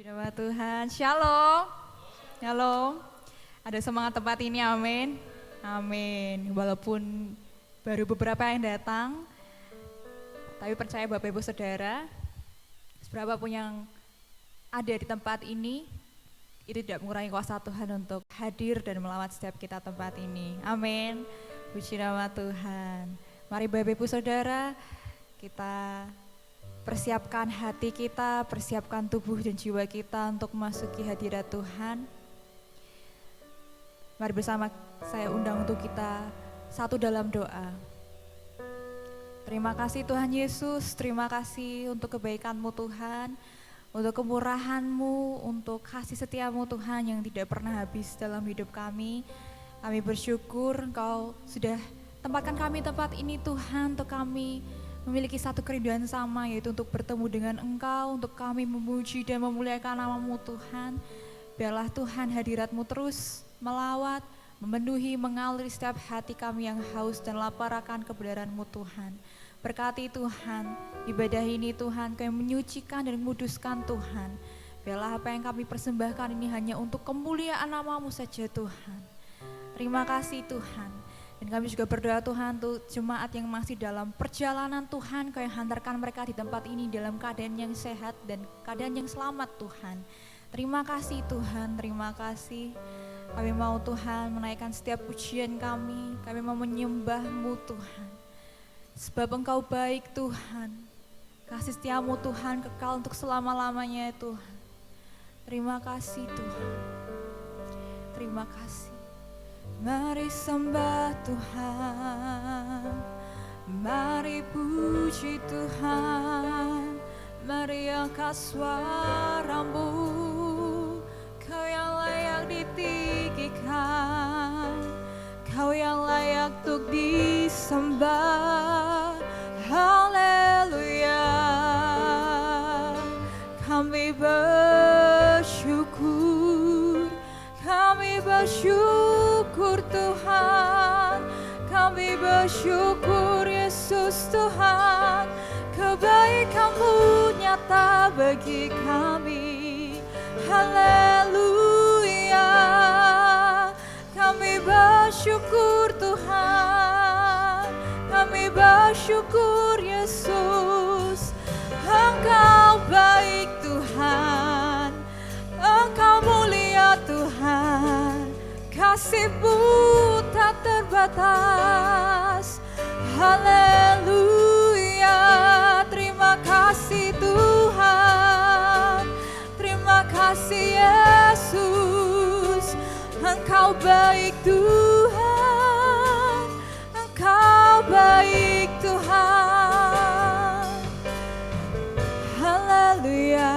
Puji nama Tuhan, Shalom. Shalom. Ada semangat tempat ini, amin. Amin. Walaupun baru beberapa yang datang, tapi percaya Bapak Ibu Saudara, berapapun yang ada di tempat ini, itu tidak mengurangi kuasa Tuhan untuk hadir dan melawat setiap kita tempat ini. Amin. Puji nama Tuhan. Mari Bapak Ibu Saudara, kita persiapkan hati kita, persiapkan tubuh dan jiwa kita untuk memasuki hadirat Tuhan. Mari bersama saya undang untuk kita satu dalam doa. Terima kasih Tuhan Yesus, terima kasih untuk kebaikan-Mu Tuhan, untuk kemurahan-Mu, untuk kasih setia-Mu Tuhan yang tidak pernah habis dalam hidup kami. Kami bersyukur Engkau sudah tempatkan kami tempat ini Tuhan, untuk kami memiliki satu kerinduan sama, yaitu untuk bertemu dengan Engkau, untuk kami memuji dan memuliakan nama-Mu Tuhan. Biarlah Tuhan hadirat-Mu terus melawat, memenuhi, mengalir setiap hati kami yang haus dan lapar akan kebenaran-Mu Tuhan. Berkati Tuhan, ibadah ini Tuhan, Kau yang menyucikan dan menguduskan Tuhan. Biarlah apa yang kami persembahkan ini hanya untuk kemuliaan nama-Mu saja Tuhan. Terima kasih Tuhan. Dan kami juga berdoa Tuhan untuk jemaat yang masih dalam perjalanan Tuhan, Kau yang hantarkan mereka di tempat ini dalam keadaan yang sehat dan keadaan yang selamat Tuhan. Terima kasih Tuhan, terima kasih. Kami mau Tuhan menaikkan setiap pujian kami mau menyembah-Mu Tuhan. Sebab Engkau baik Tuhan, kasih setia-Mu Tuhan kekal untuk selama-lamanya Tuhan. Terima kasih Tuhan, terima kasih. Mari sembah Tuhan, mari puji Tuhan, mari angkat suara-Mu, Kau yang layak ditinggikan, Kau yang layak untuk disembah. Haleluya, kami bersyukur, kami bersyukur Tuhan, kami bersyukur Yesus Tuhan, kebaikan-Mu nyata bagi kami. Haleluya, kami bersyukur Tuhan, kami bersyukur Yesus. Engkau baik Tuhan, Engkau mulia Tuhan, kasih-Mu tak terbatas. Haleluya, terima kasih Tuhan, terima kasih Yesus. Engkau baik Tuhan, Engkau baik Tuhan. Haleluya.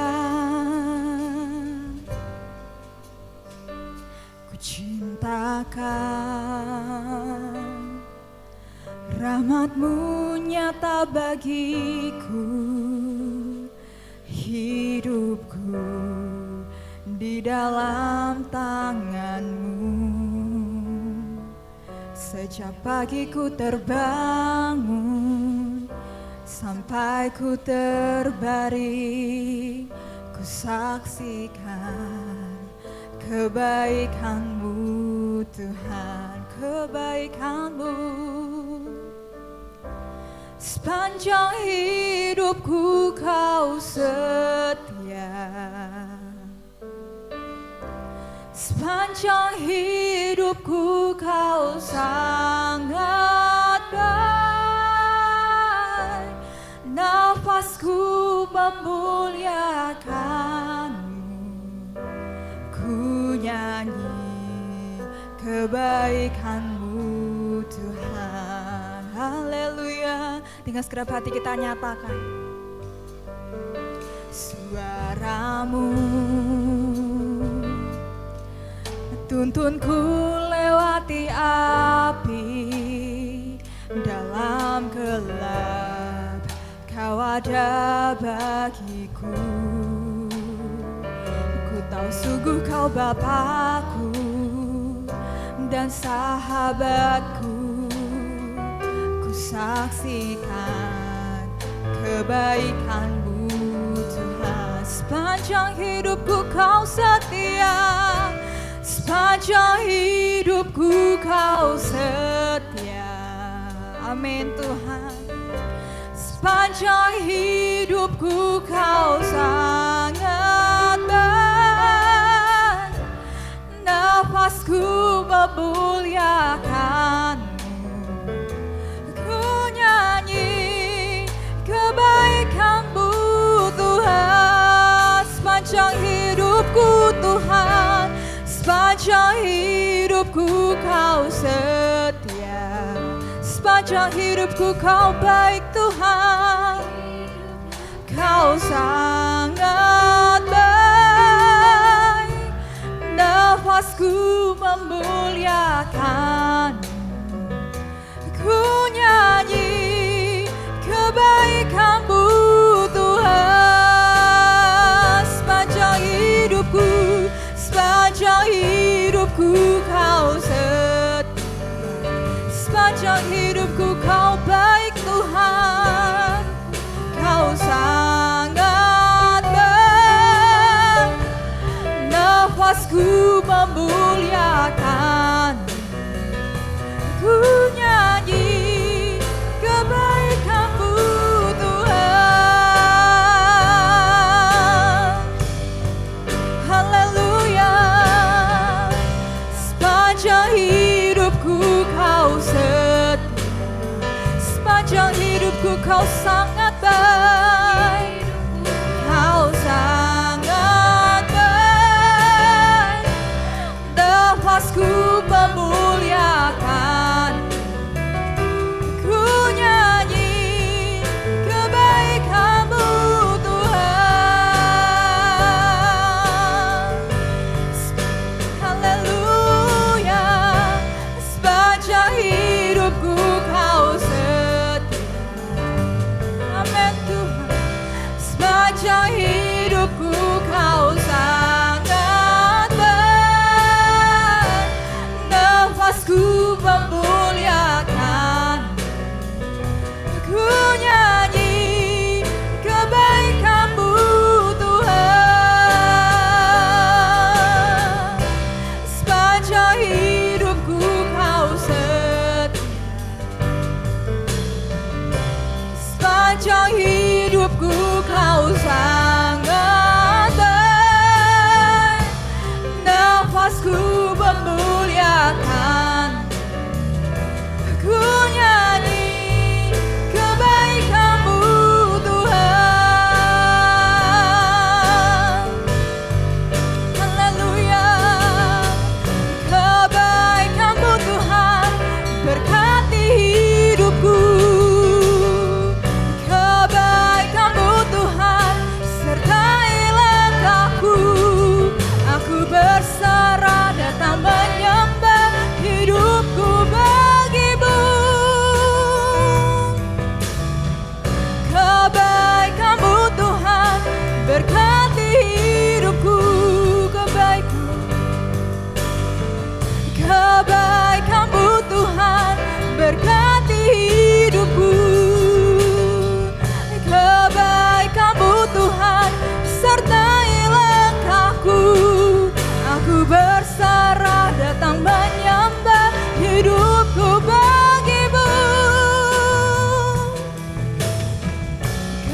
Cintakan rahmat-Mu nyata bagiku, hidupku di dalam tangan-Mu. Sejak pagi ku terbangun sampai ku terbaring, ku saksikan kebaikan-Mu Tuhan, kebaikan-Mu. Sepanjang hidupku Kau setia, sepanjang hidupku Kau sangat baik. Nafasku memuliakan-Mu, ku nyanyi kebaikan-Mu Tuhan. Haleluya. Dengan segenap hati kita nyatakan suara-Mu tuntunku lewati api, dalam gelap Kau ada bagiku. Ku tahu sungguh Kau Bapakku dan sahabatku, ku saksikan kebaikan-Mu Tuhan. sepanjang hidupku Kau setia, sepanjang hidupku Kau setia. Amin Tuhan. Sepanjang hidupku Kau sangat baik, nafasku memuliakan-Mu. Ku nyanyi kebaikan-Mu Tuhan, sepanjang hidupku Tuhan, sepanjang hidupku Kau setia, sepanjang hidupku Kau baik Tuhan, Kau sangat baik, nafasku memuliakan. Ku nyanyi kebaikan-Mu Tuhan, sepanjang hidupku, sepanjang hidupku Kau setia, sepanjang hidupku Kau baik Tuhan, Kau sangat baik, nafasku memuliakan. Ku nyanyi kebaikan-Mu Tuhan. Haleluya. Sepanjang hidupku Kau setia, sepanjang hidupku Kau sangat baik, Kau sangat baik, nafasku memuliakan. Ku nyanyi kebaikan-Mu Tuhan. Haleluya. Sepanjang hidupku Kau setia. Amin Tuhan. Sepanjang hidupku Kau sangat baik, nafasku memuliakan. Ku nyanyi kebaikan-Mu Tuhan. Sepanjang hidupku Kau setia, sepanjang hidupku Kau sangat baik, nafasku memuliakan. Ku nyanyi kebaikan-Mu Tuhan. Haleluya. Kebaikan-Mu Tuhan berkati hidupku. Kebaikan-Mu Tuhan sertai langkahku. Aku berserah datang menyembah, hidupku bagi-Mu. Kebaikan-Mu Tuhan berkati hidupku. Kebaikan-Mu Tuhan berkati hidupku. Kebaikan-Mu Tuhan sertai langkahku. Aku berserah datang menyembah, hidupku bagi-Mu.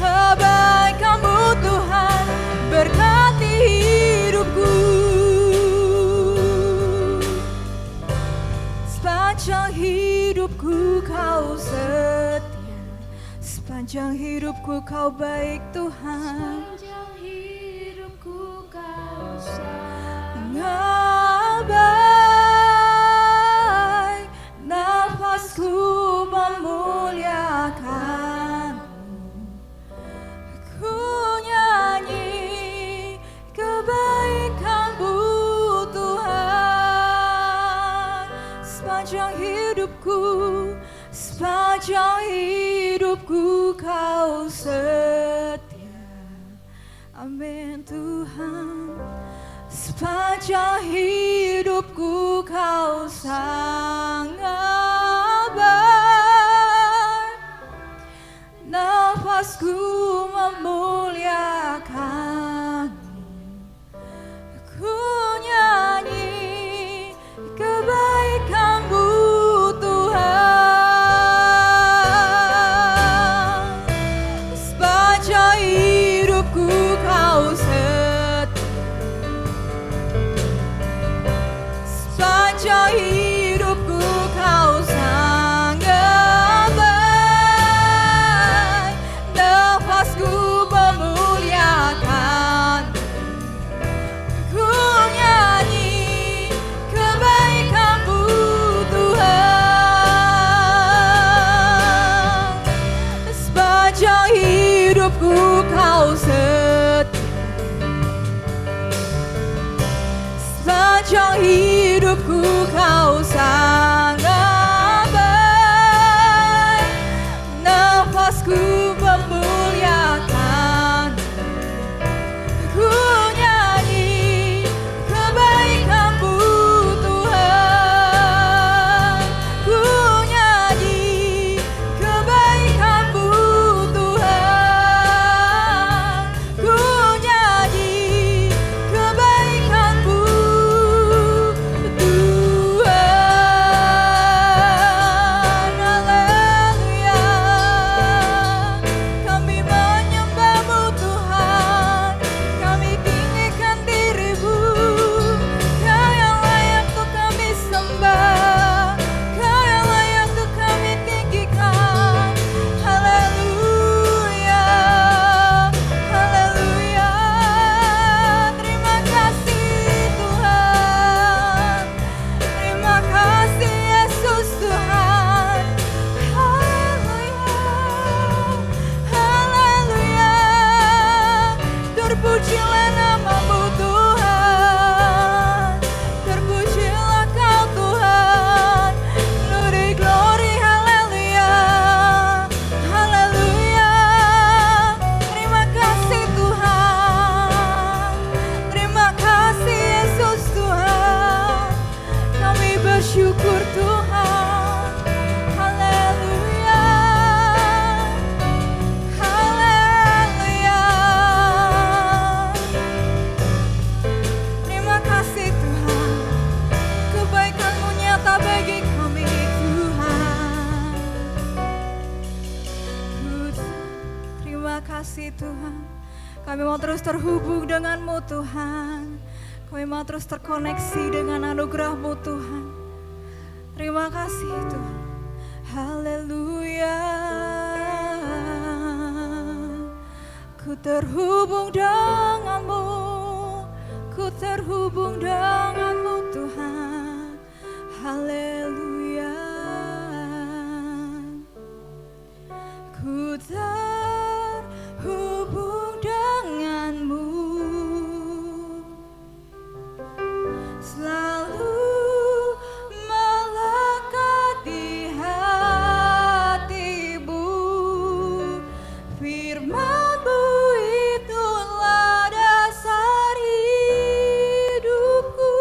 Kebaikan-Mu Tuhan berkati hidupku. Sepanjang hidupku Kau setia, sepanjang hidupku Kau baik Tuhan. Sepanjang hidupku Kau Sangat baik, nafasku memuliakan. Ku nyanyi kebaikan-Mu Tuhan. Sepanjang hidupku, sepanjang hidupku Kau setia. Amin Tuhan. Sepanjang hidupku Kau sangat baik, nafasku memuliakan. sepanjang hidupku kau sangat baik. Nafasku memuliakan, ku nyanyi kebaikan-Mu Tuhan. Ku nyanyi kebaikan-Mu Tuhan. Ku nyanyi kebaikan-Mu Tuhan. Haleluya. Kami menyembah-Mu Tuhan. Kami tinggikan diri-Mu. Kau yang layak untuk kami sembah. Kau yang layak untuk kami tinggikan. Haleluya. Haleluya. Terima kasih Tuhan. Terima kasih Yesus Tuhan. Haleluya. Haleluya. Terpujilah nama-Mu Tuhan. Terpujilah Kau Tuhan. Glory, glory, haleluya. Haleluya. Terima kasih Tuhan. Terima kasih Yesus Tuhan. Kami bersyukur Tuhan. Haleluya. Haleluya. Terima kasih Tuhan. Kebaikan-Mu nyata bagi kami Tuhan. Terima kasih Tuhan. Kami mau terus terhubung dengan-Mu Tuhan. Kami mau terus terkoneksi dengan anugerah-Mu Tuhan. Terima kasih Tuhan. Haleluya. Ku terhubung dengan-Mu. Ku terhubung dengan-Mu Tuhan. Haleluya. Ku terhubung dengan-Mu. Selalu melekat di hati-Mu. Firman-Mu itulah dasar hidupku.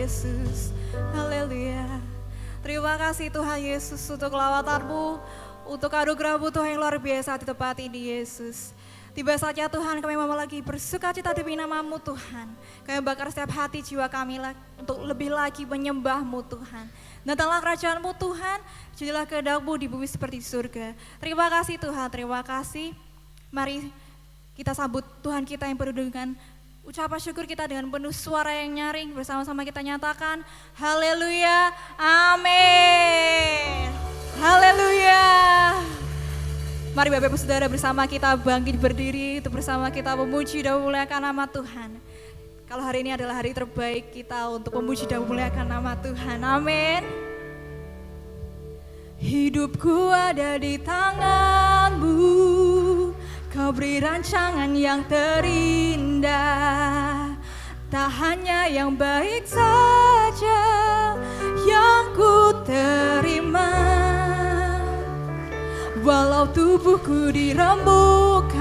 Yesus. Haleluya. Terima kasih Tuhan Yesus untuk lawatan-Mu, untuk anugerah-Mu Tuhan yang luar biasa di tempat ini Yesus. Tiba saja Tuhan kami mau lagi bersuka cita demi nama-Mu Tuhan. Kami bakar setiap hati jiwa kami untuk lebih lagi menyembah-Mu Tuhan. Datanglah kerajaan-Mu Tuhan, jadilah kehendak-Mu di bumi seperti di surga. Terima kasih Tuhan, terima kasih. Mari kita sambut Tuhan kita yang penuh dengan ucapan syukur kita dengan penuh suara yang nyaring. Bersama-sama kita nyatakan haleluya, amin. Haleluya. Mari Bapak Ibu Saudara bersama kita bangkit berdiri untuk bersama kita memuji dan memuliakan nama Tuhan. Kalau hari ini adalah hari terbaik kita untuk memuji dan memuliakan nama Tuhan, amin. Hidupku ada di tangan-Mu, Kau beri rancangan yang terindah. Tak hanya yang baik saja yang ku terima, walau tubuhku dirembukan,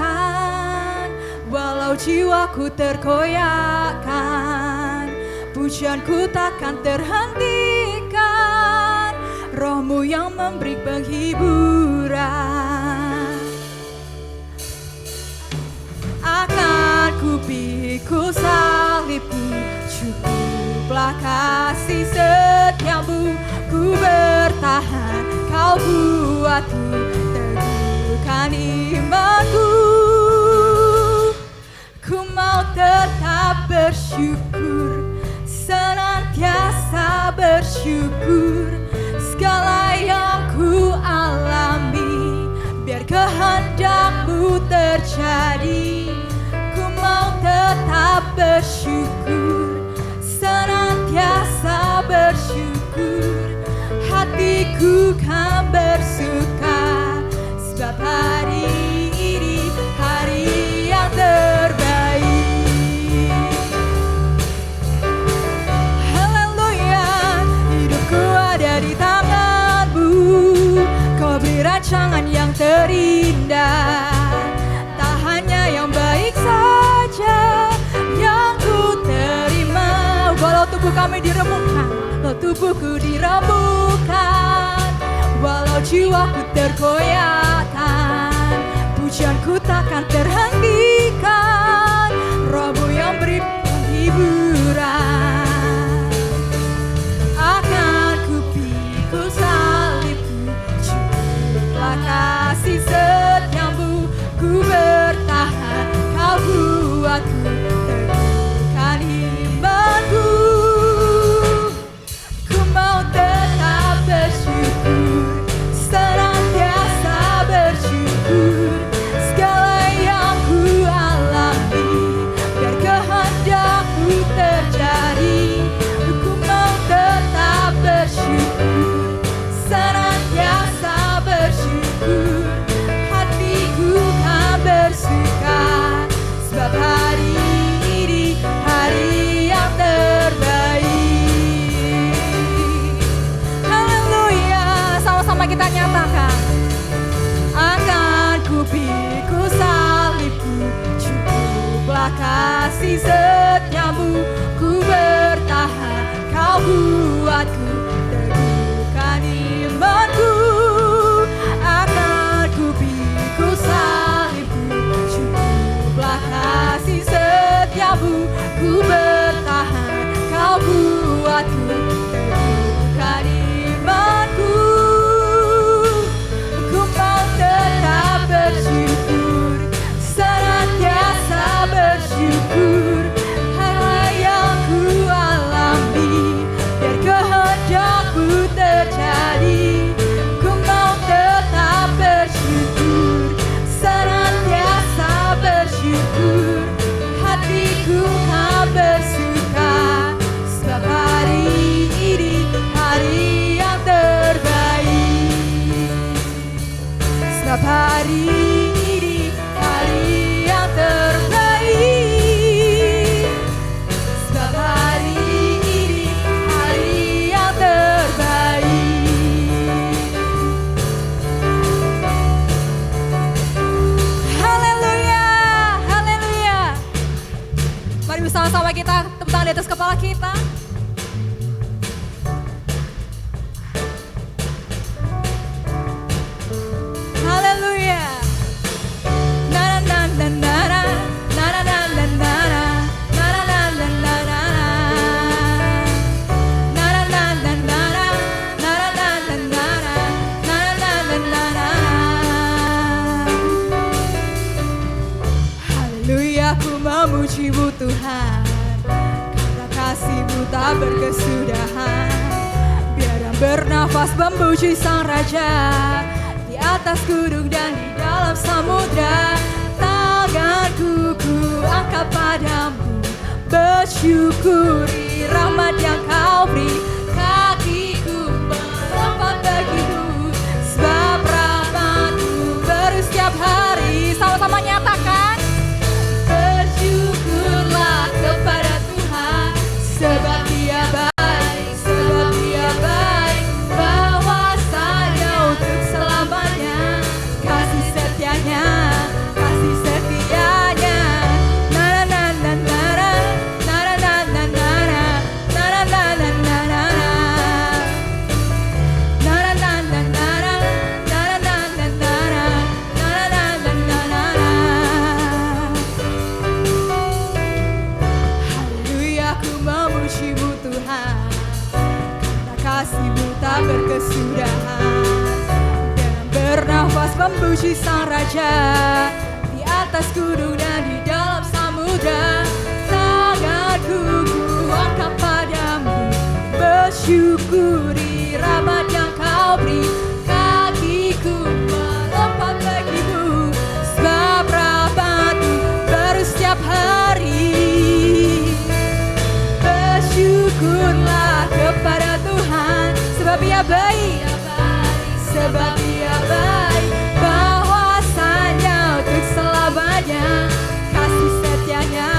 walau jiwaku terkoyakkan, pujianku takkan terhentikan, Roh-Mu yang memberi penghiburan. Akan ku pikul salibku, cukuplah kasih setiamu. Ku bertahan, Kau buatku teguhkan imanku. Ku mau tetap bersyukur, senantiasa bersyukur. Segala yang ku alami, biar kehendak-Mu terjadi. Ku mau tetap bersyukur, senantiasa bersyukur. Hatiku kan bersuka, sebab hari ini hari yang terbaik. Haleluya, hidupku ada di tangan-Mu, Kau beri rancangan yang terindah. Tak hanya yang baik saja yang ku terima, walau tubuh kami diremukkan, walau tubuhku dirembukan, walau jiwaku terkoyakkan, pujianku takkan terhentikan, Roh-Mu yang beri penghiburan. Akan ku pikul salibku, cukuplah kasih setiamu. Ku bertahan, Kau buatku teguhkan imanku. Ku mau tetap bersyukur, senantiasa bersyukur. Segala yang ku alami, biar kehendak-Mu terjadi. Ku mau tetap bersyukur, senantiasa bersyukur. Hatiku kan bersuka, sebab hari ini hari yang terbaik. Haleluya, sama-sama kita nyatakan. Akan ku pikul salibku, cukuplah kasih setiamu. Ku bertahan, Kau buatku teguhkan imanku. Akan ku pikul salibku, cukuplah kasih setiamu. Ku bertahan, Kau buatku teguhkan imanku. Ku mau tetap bersyukur, senantiasa bersyukur. Hal yang ku alami, biar kehendak-Mu terjadi. Ku mau tetap bersyukur, senantiasa bersyukur. Hatiku kan bersuka, sebab hari ini hari yang terbaik. Sebab hari ini hari yang terbaik. Sebab hari ini hari yang terbaik. Haleluya, haleluya. Mari bersama-sama kita tepuk tangan di atas kepala kita. berkesudahan. Biar bernafas memuji Sang Raja di atas gunung dan di dalam samudra. Tanganku ku angkat padamu, bersyukuri rahmat yang kau beri. Kakiku melompat bagimu, sebab rahmatmu baru setiap hari. Sama-sama nyatakan, bersyukurlah kepada Tuhan, sebab Dia baik, sebab Dia baik, bahwasanya untuk selamanya kasih setianya, kasih setianya. Na na na na na na na na na na na na na na na na. Kasih-Mu tak berkesudahan. Dalam bernafas memuji Sang Raja di atas gunung dan di dalam samudra. Tanganku ku angkat padamu, bersyukuri rahmat yang kau beri. Kakiku melompat bagimu, sebab rahmat-Mu baru setiap hari. Bersyukurlah kepada Tuhan, sebab Dia baik, sebab Dia baik, bahwasanya untuk selamanya kasih setianya,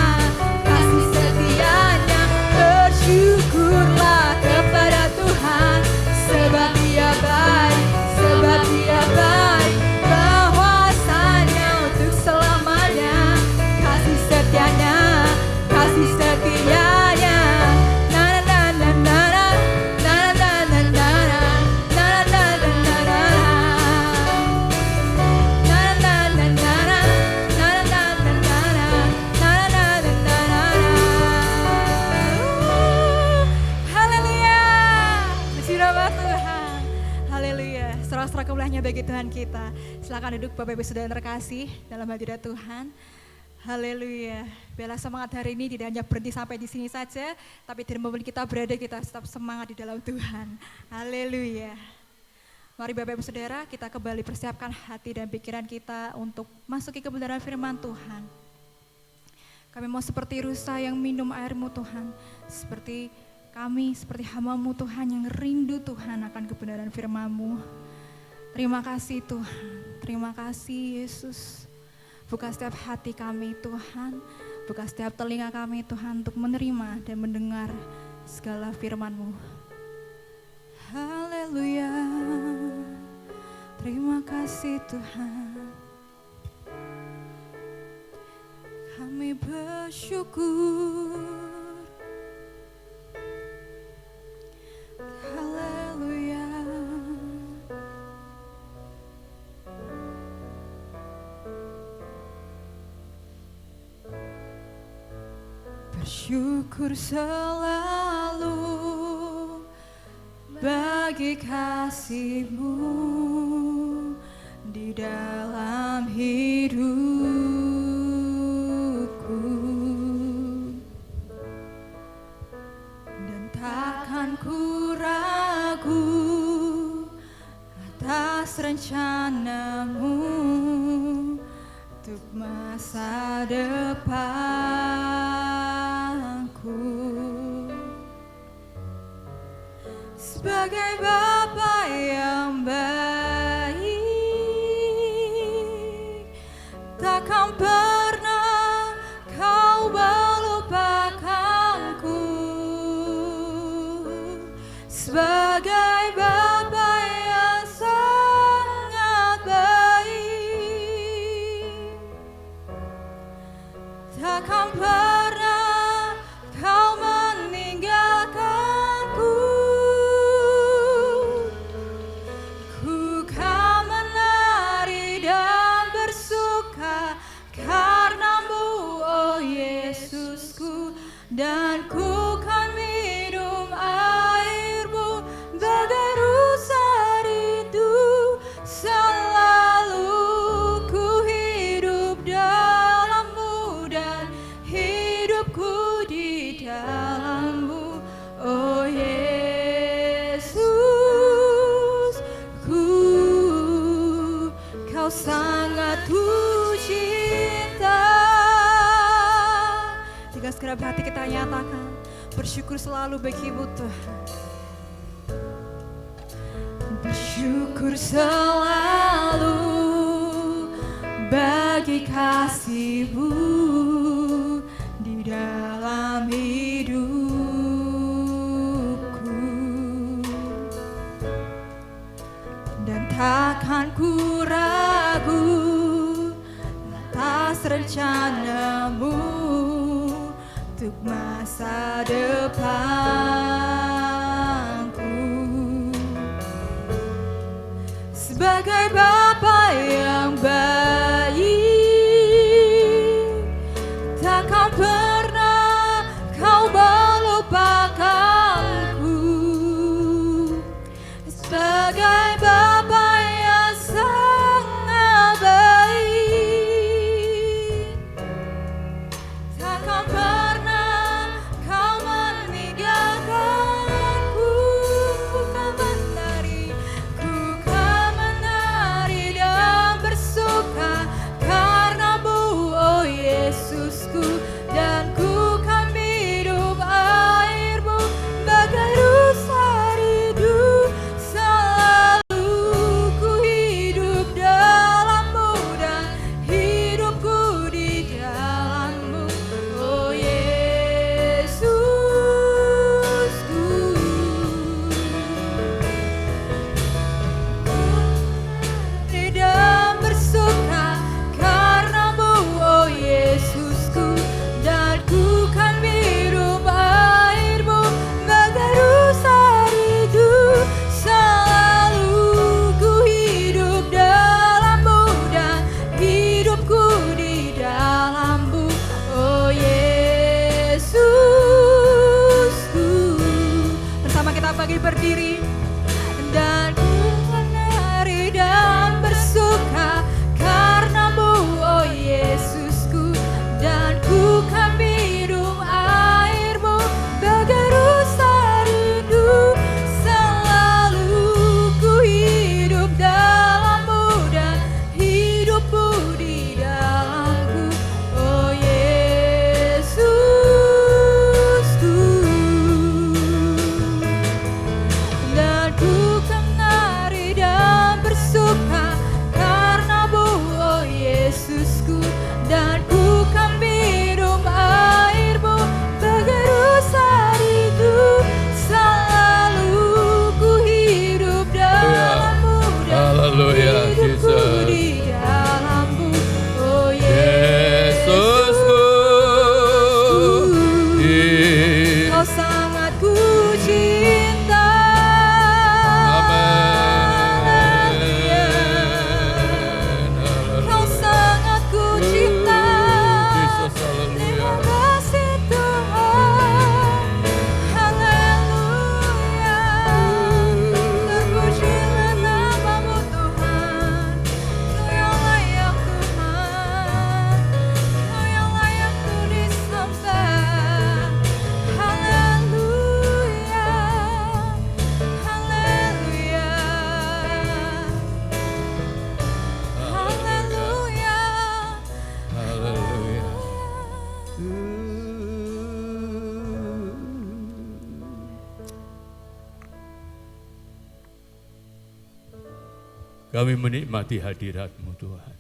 kasih setianya. Bersyukurlah kepada Tuhan, sebab Dia baik, sebab Dia baik, bahwasanya untuk selamanya kasih setianya, kasih setianya. Serah kemuliaannya bagi Tuhan kita. Silakan duduk Bapak Ibu Saudara terkasih dalam hadirat Tuhan. Haleluya. Biarlah semangat hari ini tidak hanya berhenti sampai di sini saja, tapi di momen kita berada kita tetap semangat di dalam Tuhan. Haleluya. Mari Bapak Ibu Saudara, kita kembali persiapkan hati dan pikiran kita untuk masuki kebenaran firman Tuhan. Kami mau seperti rusa yang minum air-Mu Tuhan, seperti hamba-Mu Tuhan yang rindu Tuhan akan kebenaran firman-Mu. Terima kasih Tuhan, terima kasih Yesus. Buka setiap hati kami Tuhan, buka setiap telinga kami Tuhan untuk menerima dan mendengar segala firman-Mu. Haleluya, terima kasih Tuhan. Kami bersyukur. Haleluya. Bersyukur selalu bagi kasih-Mu di dalam hidupku, dan takkan ku ragu atas rencana-Mu untuk masa depanku. Sebagai Bapa yang baik, takkan pernah Kau melupakanku. Sebagai Bapa yang sangat baik, takkan pernah Kau meninggalkanku. Ku kan menari dan bersuka karena-Mu, oh Yesusku, dan ku kan minum air-Mu bagai dalam hati kita nyatakan bersyukur selalu bagimu Tuhan. Bersyukur selalu bagi kasih-Mu di dalam hidupku, dan takkan ku ragu atas rencana-Mu untuk masa depanku. Sebagai Bapa yang baik, takkan pernah Kau melupakanku. Sebagai Bapa yang sangat baik, takkan pernah Kau meninggalkanku. Ku kan menari dan bersuka karena-Mu, oh Yesusku, dan ku kan minum air-Mu bagai rusa rindu. Selalu ku hidup dalam-Mu dan hidupku di dalam-Mu, oh Yesusku. Dan bersuka karena-Mu, oh Yesusku, dan ku kan minum air-Mu bagai rusa rindu. Selalu ku hidup dalam-Mu dan hidupku di dalam-Mu, oh Yesusku. Bersama kita bagi berdiri. Dan ku menari dan bersuka karena-Mu, oh Yesusku, dan ku kan minum air-Mu bagai rusa rindu. Selalu ku hidup dalam-Mu dan hidupku di dalam-Mu, oh Yesusku. Dan ku kan menari dan bersuka karena-Mu, oh Yesusku, dan ku kan minum air-Mu bagai rusa rindu. Selalu ku hidup dalam-Mu dan Haleluya, hidupku Jesus. di dalam-Mu, oh Yesusku, Kau sangat ku cinta. Kau sangat ku cinta. Jesus, Terima haleluya. kasih Tuhan. Haleluya. Terpujilah nama-Mu Tuhan. Kau yang layak Tuhan. Kau yang layak ku disembah. Haleluya. Haleluya. Haleluya. Haleluya. Kami menikmati hadirat-Mu Tuhan.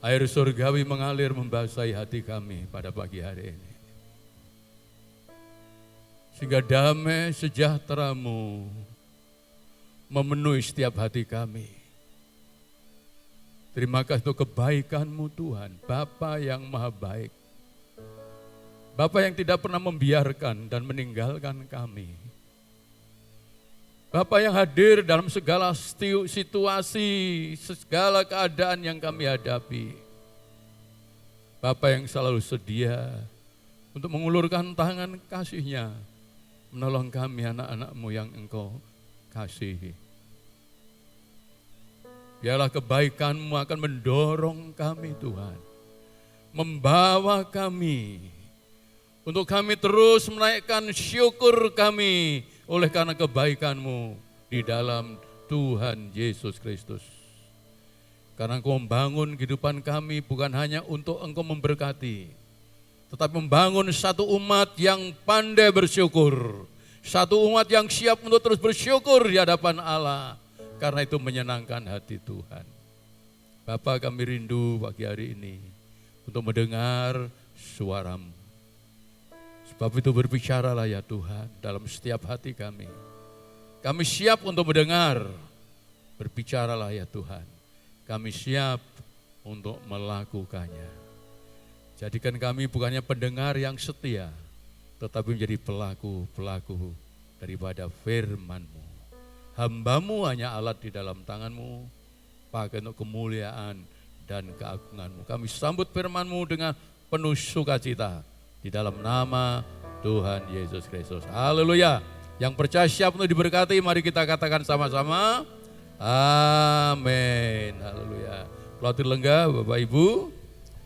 Air surgawi mengalir membasahi hati kami pada pagi hari ini. Sehingga damai sejahtera-Mu memenuhi setiap hati kami. Terima kasih untuk kebaikan-Mu Tuhan, Bapa yang maha baik. Bapa yang tidak pernah membiarkan dan meninggalkan kami. Bapa yang hadir dalam segala situasi, segala keadaan yang kami hadapi. Bapa yang selalu sedia untuk mengulurkan tangan kasih-Nya, menolong kami anak-anak-Mu yang Engkau kasihi. Biarlah kebaikan-Mu akan mendorong kami Tuhan, membawa kami, untuk kami terus menaikkan syukur kami oleh karena kebaikan-Mu di dalam Tuhan Yesus Kristus. Karena Engkau membangun kehidupan kami bukan hanya untuk Engkau memberkati, tetapi membangun satu umat yang pandai bersyukur. Satu umat yang siap untuk terus bersyukur di hadapan Allah. Karena itu menyenangkan hati Tuhan. Bapa, kami rindu pagi hari ini untuk mendengar suara-Mu. Sebab itu berbicaralah ya Tuhan dalam setiap hati kami. Kami siap untuk mendengar, berbicaralah ya Tuhan. Kami siap untuk melakukannya. Jadikan kami bukannya pendengar yang setia, tetapi menjadi pelaku-pelaku daripada firman-Mu. Hamba-Mu hanya alat di dalam tangan-Mu, pakai untuk kemuliaan dan keagungan-Mu. Kami sambut firman-Mu dengan penuh sukacita di dalam nama Tuhan Yesus Kristus. Haleluya. Yang percaya siap untuk diberkati, mari kita katakan sama-sama. Amin. Haleluya. Kuatir lenggah Bapak Ibu,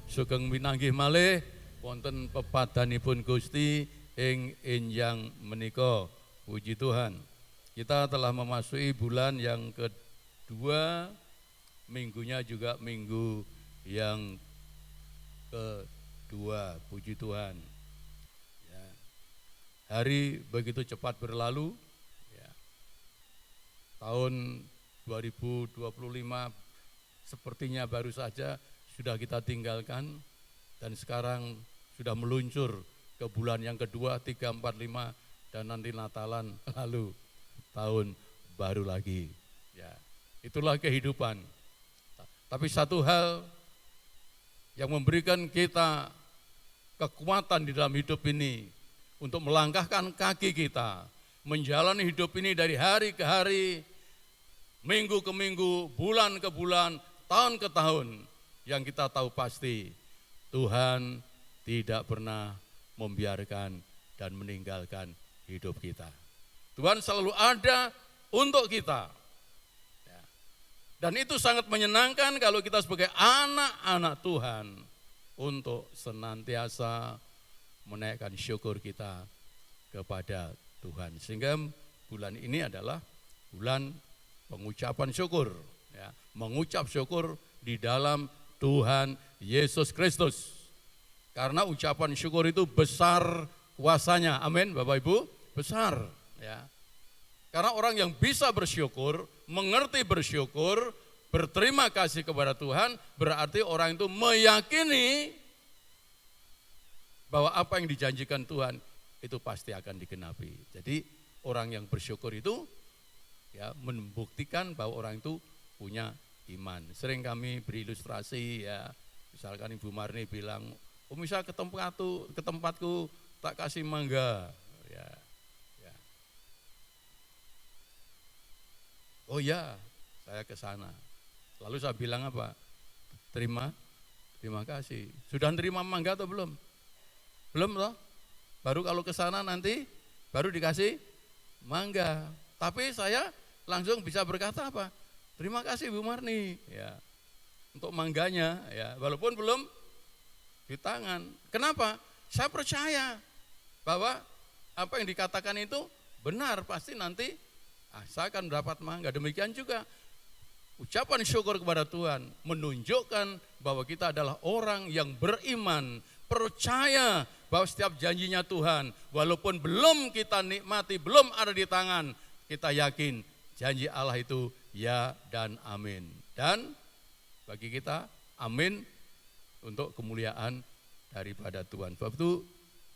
sugeng minanggih malih wonten pepadanipun Gusti ing enjang menika. Puji Tuhan. Kita telah memasuki bulan yang kedua, minggunya juga minggu yang kedua. Puji Tuhan. Ya. Hari begitu cepat berlalu. Ya. Tahun 2025 sepertinya baru saja sudah kita tinggalkan dan sekarang sudah meluncur ke bulan yang kedua, 3, 4, 5 dan nanti Natalan lalu tahun baru lagi. Ya, itulah kehidupan. Tapi satu hal yang memberikan kita kekuatan di dalam hidup ini untuk melangkahkan kaki kita, menjalani hidup ini dari hari ke hari, minggu ke minggu, bulan ke bulan, tahun ke tahun, yang kita tahu pasti Tuhan tidak pernah membiarkan dan meninggalkan hidup kita. Tuhan selalu ada untuk kita. Dan itu sangat menyenangkan kalau kita sebagai anak-anak Tuhan untuk senantiasa menaikkan syukur kita kepada Tuhan. Sehingga bulan ini adalah bulan pengucapan syukur, ya, mengucap syukur di dalam Tuhan Yesus Kristus. Karena ucapan syukur itu besar kuasanya, amin Bapak Ibu, besar. Ya. Karena orang yang bisa bersyukur, mengerti bersyukur, berterima kasih kepada Tuhan, berarti orang itu meyakini bahwa apa yang dijanjikan Tuhan itu pasti akan digenapi. Jadi orang yang bersyukur itu ya membuktikan bahwa orang itu punya iman. Sering kami berilustrasi ya, misalkan Ibu Marni bilang, oh misal ke tempatku tak kasih mangga, ya, ya. Oh ya, saya ke sana. Lalu saya bilang apa? Terima kasih. Sudah terima mangga atau belum? Belum toh? Baru kalau ke sana nanti baru dikasih mangga. Tapi saya langsung bisa berkata apa? Terima kasih Bu Marni, ya, untuk mangganya, ya, walaupun belum di tangan. Kenapa? Saya percaya bahwa apa yang dikatakan itu benar, pasti nanti saya akan mendapat mangga. Demikian juga ucapan syukur kepada Tuhan menunjukkan bahwa kita adalah orang yang beriman, percaya bahwa setiap janjinya Tuhan, walaupun belum kita nikmati, belum ada di tangan, kita yakin janji Allah itu ya dan amin. Dan bagi kita amin untuk kemuliaan daripada Tuhan. Sebab itu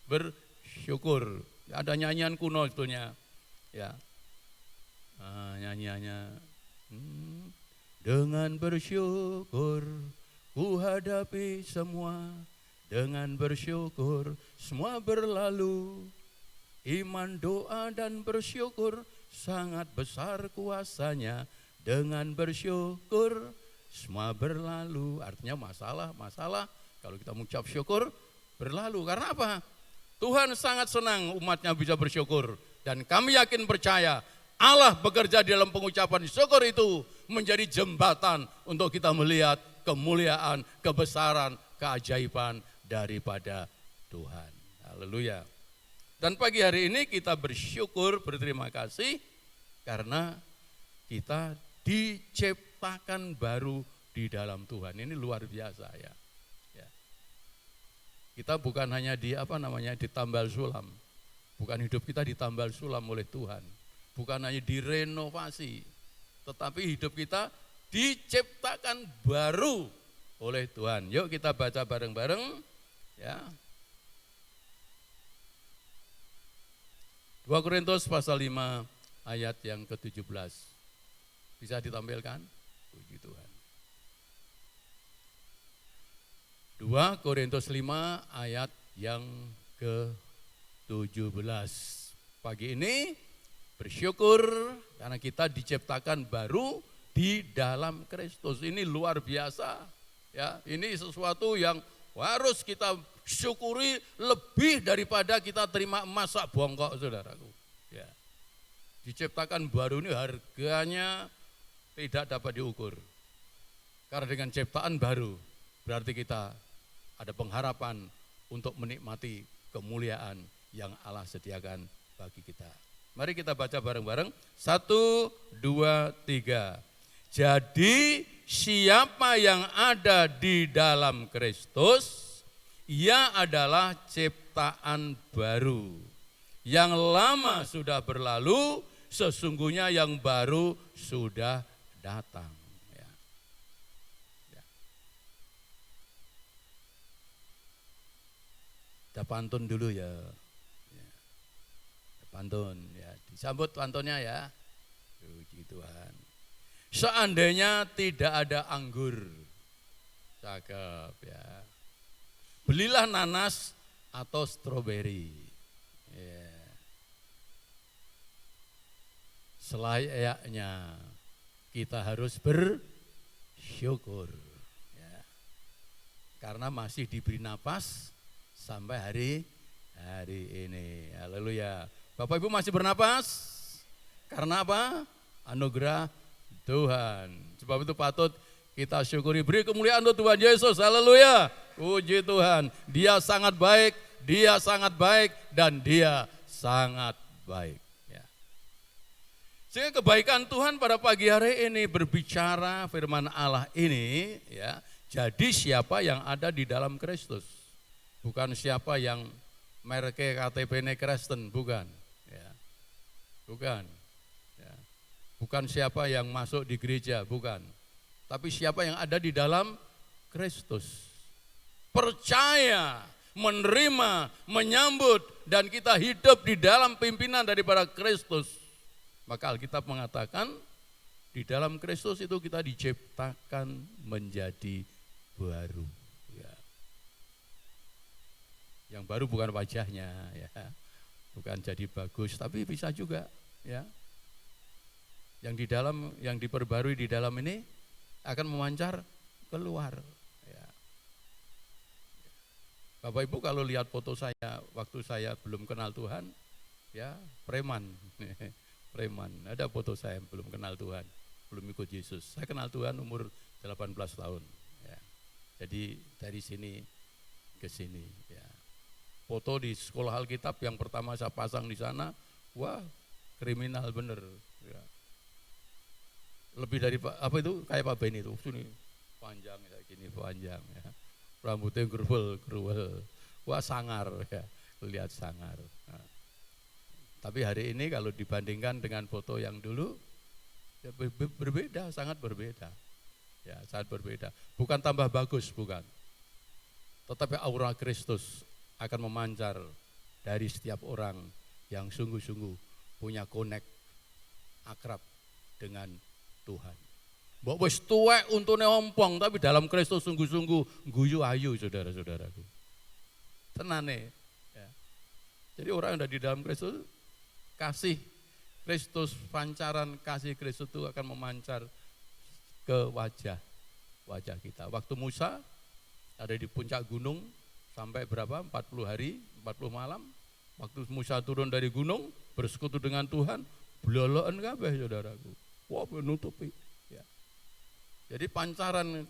bersyukur. Ada nyanyian kuno sebetulnya. Ya. Nyanyiannya dengan bersyukur ku hadapi semua. Dengan bersyukur semua berlalu. Iman, doa dan bersyukur sangat besar kuasanya. Dengan bersyukur semua berlalu. Artinya masalah kalau kita mengucap syukur berlalu. Karena apa? Tuhan sangat senang umatnya bisa bersyukur. Dan kami yakin percaya Allah bekerja di dalam pengucapan syukur itu menjadi jembatan untuk kita melihat kemuliaan, kebesaran, keajaiban daripada Tuhan. Haleluya. Dan pagi hari ini kita bersyukur, berterima kasih karena kita diciptakan baru di dalam Tuhan. Ini luar biasa ya. Ya. Kita bukan hanya ditambal sulam. Bukan hidup kita ditambal sulam oleh Tuhan. Bukan hanya direnovasi, tetapi hidup kita diciptakan baru oleh Tuhan. Yuk kita baca bareng-bareng ya. 2 Korintus pasal 5 ayat yang ke-17. Bisa ditampilkan? Puji Tuhan. 2 Korintus 5 ayat yang ke-17. Pagi ini bersyukur karena kita diciptakan baru di dalam Kristus. Ini luar biasa. Ya, ini sesuatu yang harus kita syukuri lebih daripada kita terima masak bongkok, saudaraku. Ya. Diciptakan baru ini harganya tidak dapat diukur. Karena dengan ciptaan baru berarti kita ada pengharapan untuk menikmati kemuliaan yang Allah sediakan bagi kita. Mari kita baca bareng-bareng. 1, 2, 3. Jadi siapa yang ada di dalam Kristus, ia adalah ciptaan baru. Yang lama sudah berlalu, sesungguhnya yang baru sudah datang. Ya. Ya. Kita pantun dulu ya. Ya. Pantun ya, disambut pantunnya ya. Puji Tuhan. Seandainya tidak ada anggur, cakep ya. Belilah nanas atau stroberi. Ya. Selayaknya kita harus bersyukur. Ya. Karena masih diberi napas sampai hari ini. Haleluya. Bapak Ibu masih bernapas? Karena apa? Anugerah Tuhan. Sebab itu patut kita syukuri. Beri kemuliaan untuk Tuhan Yesus. Haleluya. Puji Tuhan. Dia sangat baik, Dia sangat baik, dan Dia sangat baik. Ya. Sehingga kebaikan Tuhan pada pagi hari ini berbicara firman Allah ini, ya. Jadi siapa yang ada di dalam Kristus? Bukan siapa yang mereknya KTP-nya Kristen, bukan. Ya. Bukan. Ya. Bukan siapa yang masuk di gereja, bukan. Tapi siapa yang ada di dalam Kristus. Percaya, menerima, menyambut, dan kita hidup di dalam pimpinan daripada Kristus. Maka Alkitab mengatakan, di dalam Kristus itu kita diciptakan menjadi baru. Ya. Yang baru bukan wajahnya, ya. Bukan jadi bagus, tapi bisa juga. Ya. Yang di dalam, yang diperbarui di dalam ini akan memancar keluar. Ya. Bapak Ibu kalau lihat foto saya waktu saya belum kenal Tuhan, ya preman, preman. Ada foto saya belum kenal Tuhan, belum ikut Yesus. Saya kenal Tuhan umur 18 tahun. Ya. Jadi dari sini ke sini. Ya. Foto di sekolah Alkitab yang pertama saya pasang di sana, wah kriminal bener. Ya. Lebih dari apa itu kayak Pak Ben itu, sini panjang ya gini panjang ya. Rambutnya gerwel. Wah sangar ya, lihat sangar. Nah. Tapi hari ini kalau dibandingkan dengan foto yang dulu, ya berbeda, sangat berbeda. Ya, sangat berbeda. Bukan tambah bagus, bukan. Tetapi aura Kristus akan memancar dari setiap orang yang sungguh-sungguh punya connect akrab dengan Tuhan. Mbok wis tuwek untune ompong tapi dalam Kristus sungguh-sungguh guyu ayu saudara-saudaraku. Tenane. Ya. Jadi orang yang ada di dalam Kristus, kasih Kristus, pancaran kasih Kristus itu akan memancar ke wajah kita. Waktu Musa ada di puncak gunung sampai berapa? 40 hari, 40 malam. Waktu Musa turun dari gunung bersekutu dengan Tuhan, bloloken kabeh saudaraku. Wah, menutupi. Ya. Jadi pancaran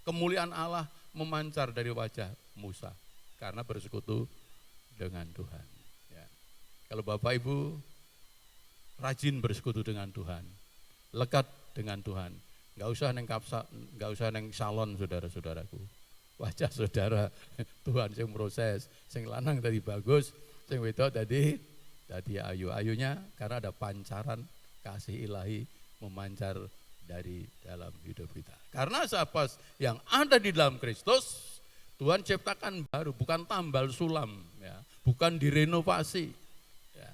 kemuliaan Allah memancar dari wajah Musa karena bersekutu dengan Tuhan. Ya. Kalau Bapak Ibu rajin bersekutu dengan Tuhan, lekat dengan Tuhan, nggak usah neng salon saudara-saudaraku. Wajah saudara Tuhan yang proses, sing lanang tadi bagus, sing wedok tadi ayu-ayunya karena ada pancaran kasih ilahi memancar dari dalam hidup kita. Karena siapa yang ada di dalam Kristus, Tuhan ciptakan baru, bukan tambal sulam, ya, bukan direnovasi, ya.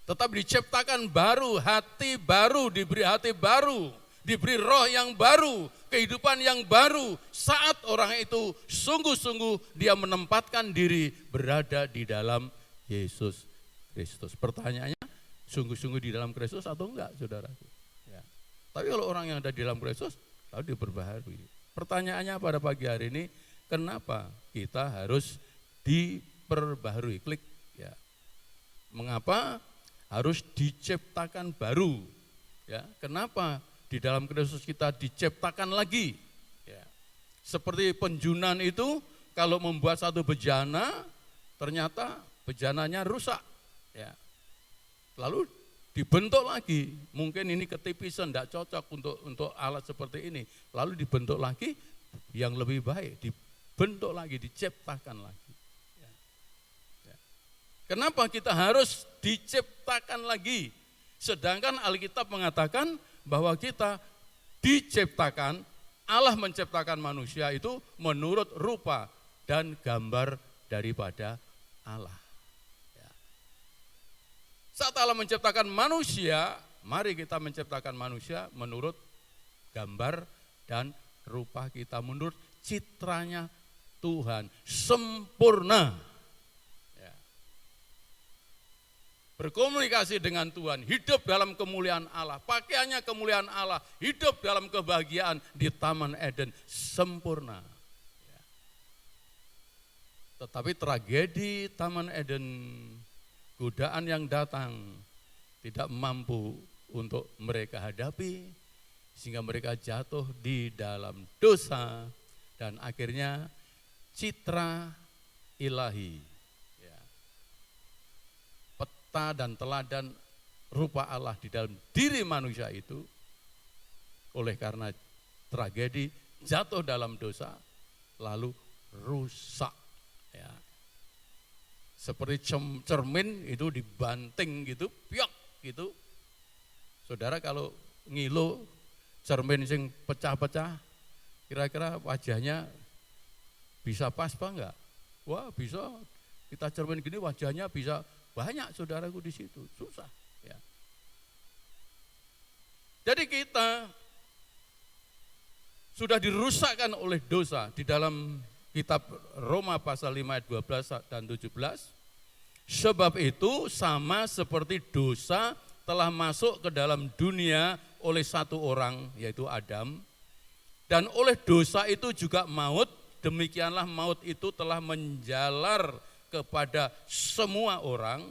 Tetapi diciptakan baru, hati baru, diberi hati baru, diberi roh yang baru, kehidupan yang baru. Saat orang itu sungguh-sungguh dia menempatkan diri berada di dalam Yesus Kristus. Pertanyaannya, sungguh-sungguh di dalam Kristus atau enggak, saudaraku? Ya. Tapi kalau orang yang ada di dalam Kristus, lalu diperbaharui. Pertanyaannya pada pagi hari ini, kenapa kita harus diperbaharui? Klik, ya. Mengapa harus diciptakan baru? Ya, kenapa di dalam Kristus kita diciptakan lagi? Ya. Seperti penjunan itu, kalau membuat satu bejana, ternyata bejananya rusak. Ya. Lalu dibentuk lagi, mungkin ini ketipisan, tidak cocok untuk alat seperti ini. Lalu dibentuk lagi yang lebih baik, dibentuk lagi, diciptakan lagi. Ya. Ya. Kenapa kita harus diciptakan lagi? Sedangkan Alkitab mengatakan bahwa kita diciptakan, Allah menciptakan manusia itu menurut rupa dan gambar daripada Allah. Saat Allah menciptakan manusia, mari kita menciptakan manusia menurut gambar dan rupa kita, menurut citranya Tuhan, sempurna. Ya. Berkomunikasi dengan Tuhan, hidup dalam kemuliaan Allah, pakaiannya kemuliaan Allah, hidup dalam kebahagiaan di Taman Eden, sempurna. Ya. Tetapi tragedi Taman Eden, godaan yang datang tidak mampu untuk mereka hadapi, sehingga mereka jatuh di dalam dosa dan akhirnya citra ilahi, ya, peta dan teladan rupa Allah di dalam diri manusia itu oleh karena tragedi jatuh dalam dosa lalu rusak, ya. Seperti cermin itu dibanting gitu, piok gitu. Saudara kalau ngilu cermin sing pecah-pecah, kira-kira wajahnya bisa pas apa enggak? Wah bisa, kita cermin gini wajahnya bisa banyak saudaraku di situ, susah. Ya. Jadi kita sudah dirusakkan oleh dosa di dalam kitab Roma pasal 5 ayat 12 dan 17. Sebab itu sama seperti dosa telah masuk ke dalam dunia oleh satu orang, yaitu Adam. Dan oleh dosa itu juga maut, demikianlah maut itu telah menjalar kepada semua orang,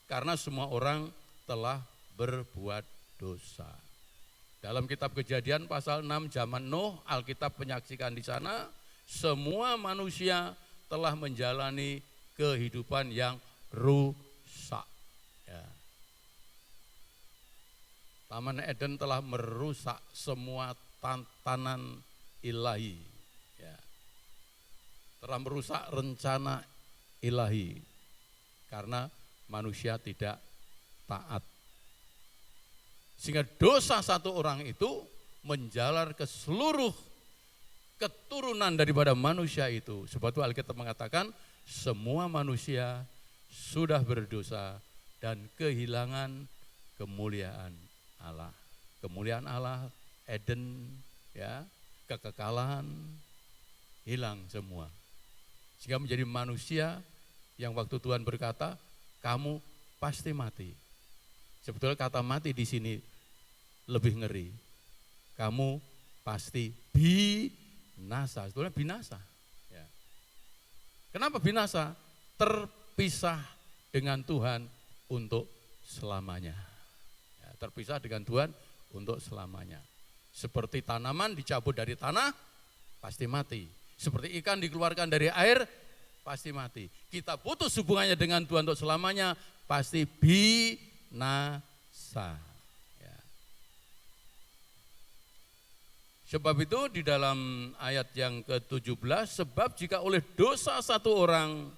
karena semua orang telah berbuat dosa. Dalam kitab Kejadian pasal 6 zaman Nuh, Alkitab menyaksikan di sana, semua manusia telah menjalani kehidupan yang rusak. Ya. Taman Eden telah merusak semua tatanan ilahi. Ya. Telah merusak rencana ilahi karena manusia tidak taat. Sehingga dosa satu orang itu menjalar ke seluruh keturunan daripada manusia itu. Sebab itu Alkitab mengatakan semua manusia sudah berdosa dan kehilangan kemuliaan Allah. Kemuliaan Allah, Eden, ya, kekekalan hilang semua. Sehingga menjadi manusia yang waktu Tuhan berkata, kamu pasti mati. Sebetulnya kata mati di sini lebih ngeri. Kamu pasti binasa. Sebetulnya binasa. Ya. Kenapa binasa? Terpisah dengan Tuhan untuk selamanya. Ya, terpisah dengan Tuhan untuk selamanya. Seperti tanaman dicabut dari tanah, pasti mati. Seperti ikan dikeluarkan dari air, pasti mati. Kita putus hubungannya dengan Tuhan untuk selamanya, pasti binasa. Ya. Sebab itu di dalam ayat yang ke-17, sebab jika oleh dosa satu orang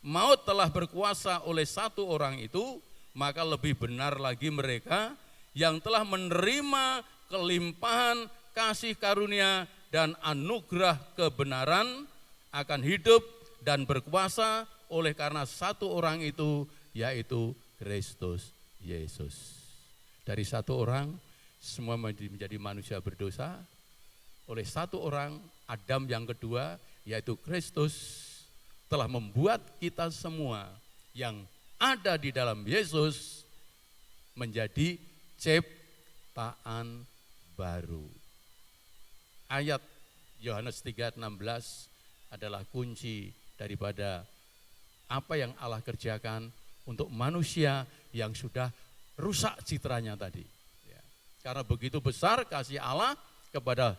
maut telah berkuasa oleh satu orang itu, maka lebih benar lagi mereka yang telah menerima kelimpahan kasih karunia dan anugerah kebenaran akan hidup dan berkuasa oleh karena satu orang itu, yaitu Kristus Yesus. Dari satu orang semua menjadi manusia berdosa, oleh satu orang Adam yang kedua yaitu Kristus telah membuat kita semua yang ada di dalam Yesus menjadi ciptaan baru. Ayat Yohanes 3:16 adalah kunci daripada apa yang Allah kerjakan untuk manusia yang sudah rusak citranya tadi. Ya. Karena begitu besar kasih Allah kepada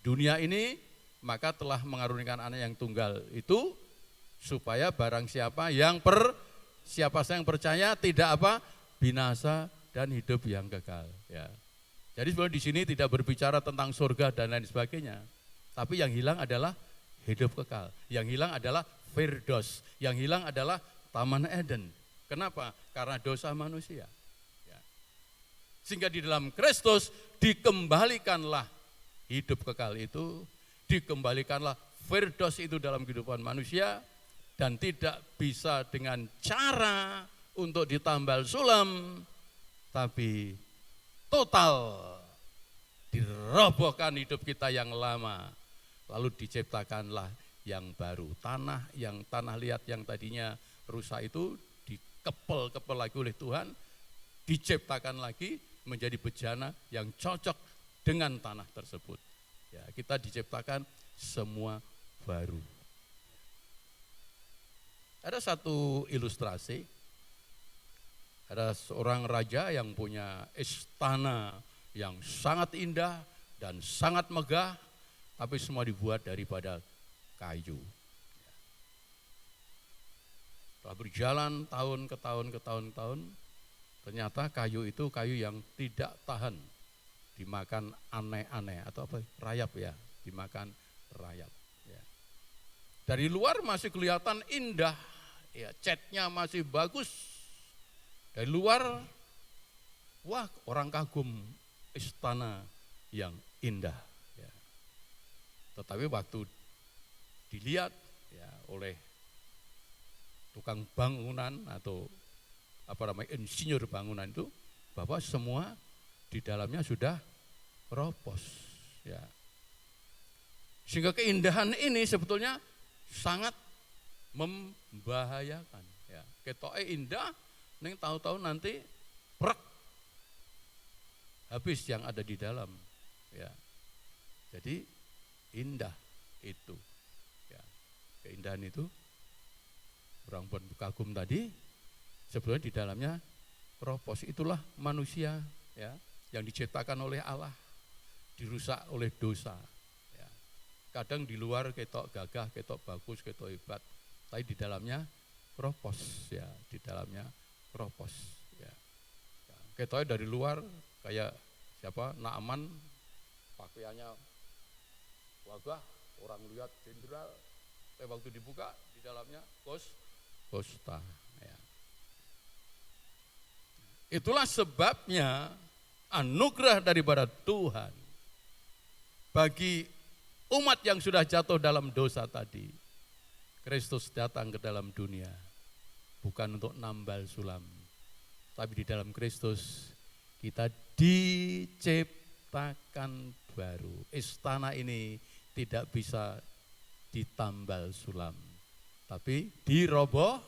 dunia ini, maka telah mengaruniakan anak yang tunggal itu supaya barang siapa yang yang percaya tidak binasa dan hidup yang kekal. Ya. Jadi sebenarnya di sini tidak berbicara tentang surga dan lain sebagainya, tapi yang hilang adalah hidup kekal. Yang hilang adalah Firdaus, yang hilang adalah Taman Eden. Kenapa? Karena dosa manusia. Ya. Sehingga di dalam Kristus dikembalikanlah hidup kekal itu, dikembalikanlah Firdaus itu dalam kehidupan manusia, dan tidak bisa dengan cara untuk ditambal sulam, tapi total dirobohkan hidup kita yang lama, lalu diciptakanlah yang baru. Tanah liat yang tadinya rusak itu dikepel-kepel lagi oleh Tuhan, diciptakan lagi menjadi bejana yang cocok dengan tanah tersebut. Ya, kita diciptakan semua baru. Ada satu ilustrasi, ada seorang raja yang punya istana yang sangat indah dan sangat megah, tapi semua dibuat daripada kayu. Setelah berjalan tahun ke tahun, ternyata kayu itu kayu yang tidak tahan dimakan aneh-aneh atau rayap ya, dimakan rayap. Ya. Dari luar masih kelihatan indah, ya, catnya masih bagus. Dari luar, wah, orang kagum istana yang indah. Ya. Tetapi waktu dilihat ya oleh tukang bangunan atau insinyur bangunan itu, bahwa semua di dalamnya sudah ropos. Ya. Sehingga keindahan ini sebetulnya sangat membahayakan. Ya. Ketoke indah, neng tahu-tahu nanti prek habis yang ada di dalam. Ya. Jadi indah itu. Ya. Keindahan itu orang kagum tadi, sebetulnya di dalamnya ropos. Itulah manusia ya, yang diciptakan oleh Allah, dirusak oleh dosa. Ya. Kadang di luar ketok gagah, ketok bagus, ketok hebat, tapi di dalamnya ropos ya, di dalamnya ropos ya. Ketoknya dari luar kayak Naaman, pakaiannya wagah, orang lihat jenderal, tapi waktu dibuka di dalamnya kosta. Ya. Itulah sebabnya anugerah daripada Tuhan bagi umat yang sudah jatuh dalam dosa tadi. Kristus datang ke dalam dunia bukan untuk nambal sulam, tapi di dalam Kristus kita diciptakan baru. Istana ini tidak bisa ditambal sulam, tapi dirobohkan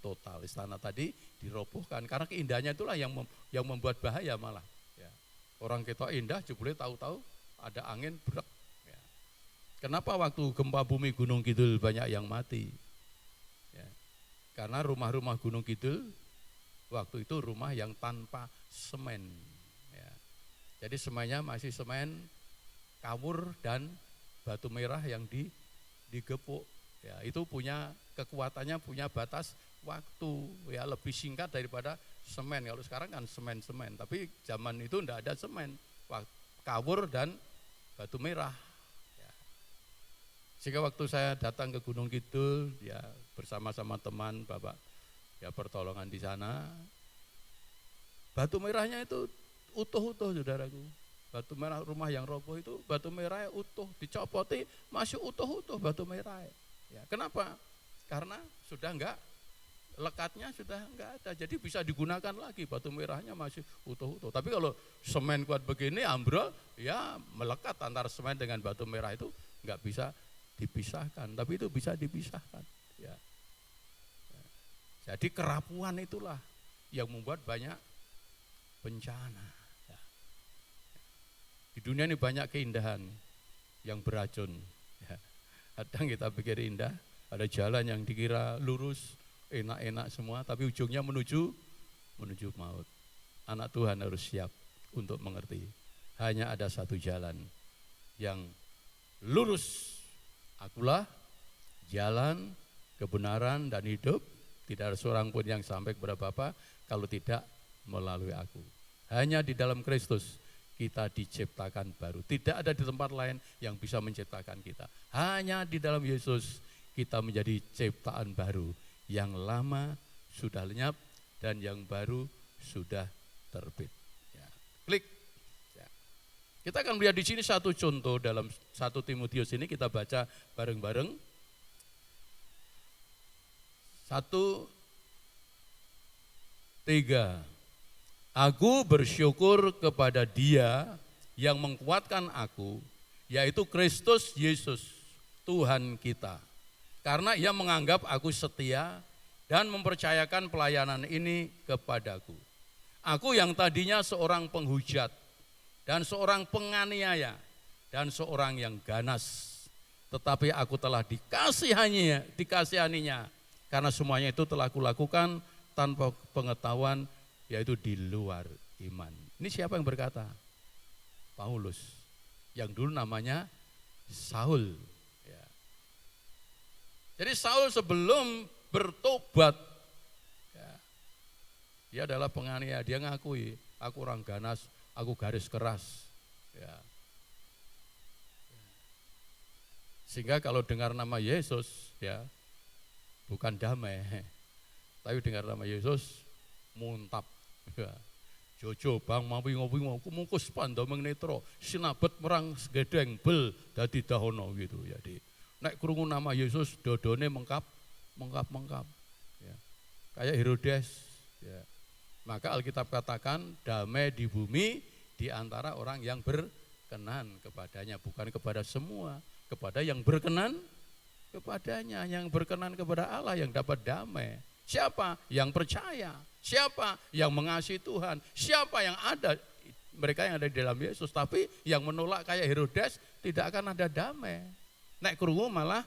total. Istana tadi dirobohkan karena keindahannya itulah yang membuat bahaya malah. Ya. Orang kita indah, jebule tahu-tahu ada angin brek. Ya. Kenapa waktu gempa bumi Gunung Kidul banyak yang mati? Ya. Karena rumah-rumah Gunung Kidul waktu itu rumah yang tanpa semen. Ya. Jadi semennya masih semen kawur dan batu merah yang digepuk. Ya, itu punya kekuatannya, punya batas waktu ya, lebih singkat daripada semen. Kalau sekarang kan semen, tapi zaman itu enggak ada semen. kawur dan batu merah. Ya. Sehingga waktu saya datang ke Gunung Kidul, ya bersama-sama teman Bapak ya pertolongan di sana, batu merahnya itu utuh-utuh saudaraku. Batu merah rumah yang roboh itu batu merahnya utuh, dicopoti masih utuh-utuh batu merah. Ya, kenapa? Karena sudah enggak, lekatnya sudah enggak ada, jadi bisa digunakan lagi, batu merahnya masih utuh-utuh. Tapi kalau semen kuat begini ambrol, ya melekat antara semen dengan batu merah itu enggak bisa dipisahkan, tapi itu bisa dipisahkan. Ya. Ya. Jadi kerapuan itulah yang membuat banyak bencana. Di dunia ini banyak keindahan yang beracun. Ya. Kadang kita pikir indah, ada jalan yang dikira lurus, enak-enak semua, tapi ujungnya menuju maut. Anak Tuhan harus siap untuk mengerti. Hanya ada satu jalan yang lurus. Akulah jalan, kebenaran dan hidup. Tidak ada seorang pun yang sampai kepada Bapa kalau tidak melalui aku. Hanya di dalam Kristus kita diciptakan baru. Tidak ada di tempat lain yang bisa menciptakan kita. Hanya di dalam Yesus kita menjadi ciptaan baru. Yang lama sudah lenyap dan yang baru sudah terbit. Ya. Klik. Ya. Kita akan melihat di sini satu contoh dalam 1 Timotius ini, kita baca bareng-bareng. 1:3. Aku bersyukur kepada Dia yang menguatkan aku, yaitu Kristus Yesus, Tuhan kita. Karena Ia menganggap aku setia dan mempercayakan pelayanan ini kepadaku. Aku yang tadinya seorang penghujat dan seorang penganiaya dan seorang yang ganas, tetapi aku telah dikasihaninya karena semuanya itu telah kulakukan tanpa pengetahuan, yaitu di luar iman. Ini siapa yang berkata? Paulus, yang dulu namanya Saul. Ya. Jadi Saul sebelum bertobat, ya, dia adalah penganiaya. Dia ngakui, aku orang ganas, aku garis keras. Ya. Sehingga kalau dengar nama Yesus, ya bukan damai, tapi dengar nama Yesus muntap. Ya. Jojo bang mawi ngopi mungkus pando mengnetro sinabet merang segedeng bel dadi dahono gitu. Jadi nek krungu nama Yesus dodone mengkap. Ya. Kayak Herodes. Ya. Maka Alkitab katakan damai di bumi di antara orang yang berkenan kepadanya, bukan kepada semua, kepada yang berkenan kepadanya, yang berkenan kepada Allah yang dapat damai. Siapa yang percaya? Siapa yang mengasihi Tuhan? Siapa yang ada? Mereka yang ada di dalam Yesus. Tapi yang menolak kayak Herodes tidak akan ada damai. Nek krungu malah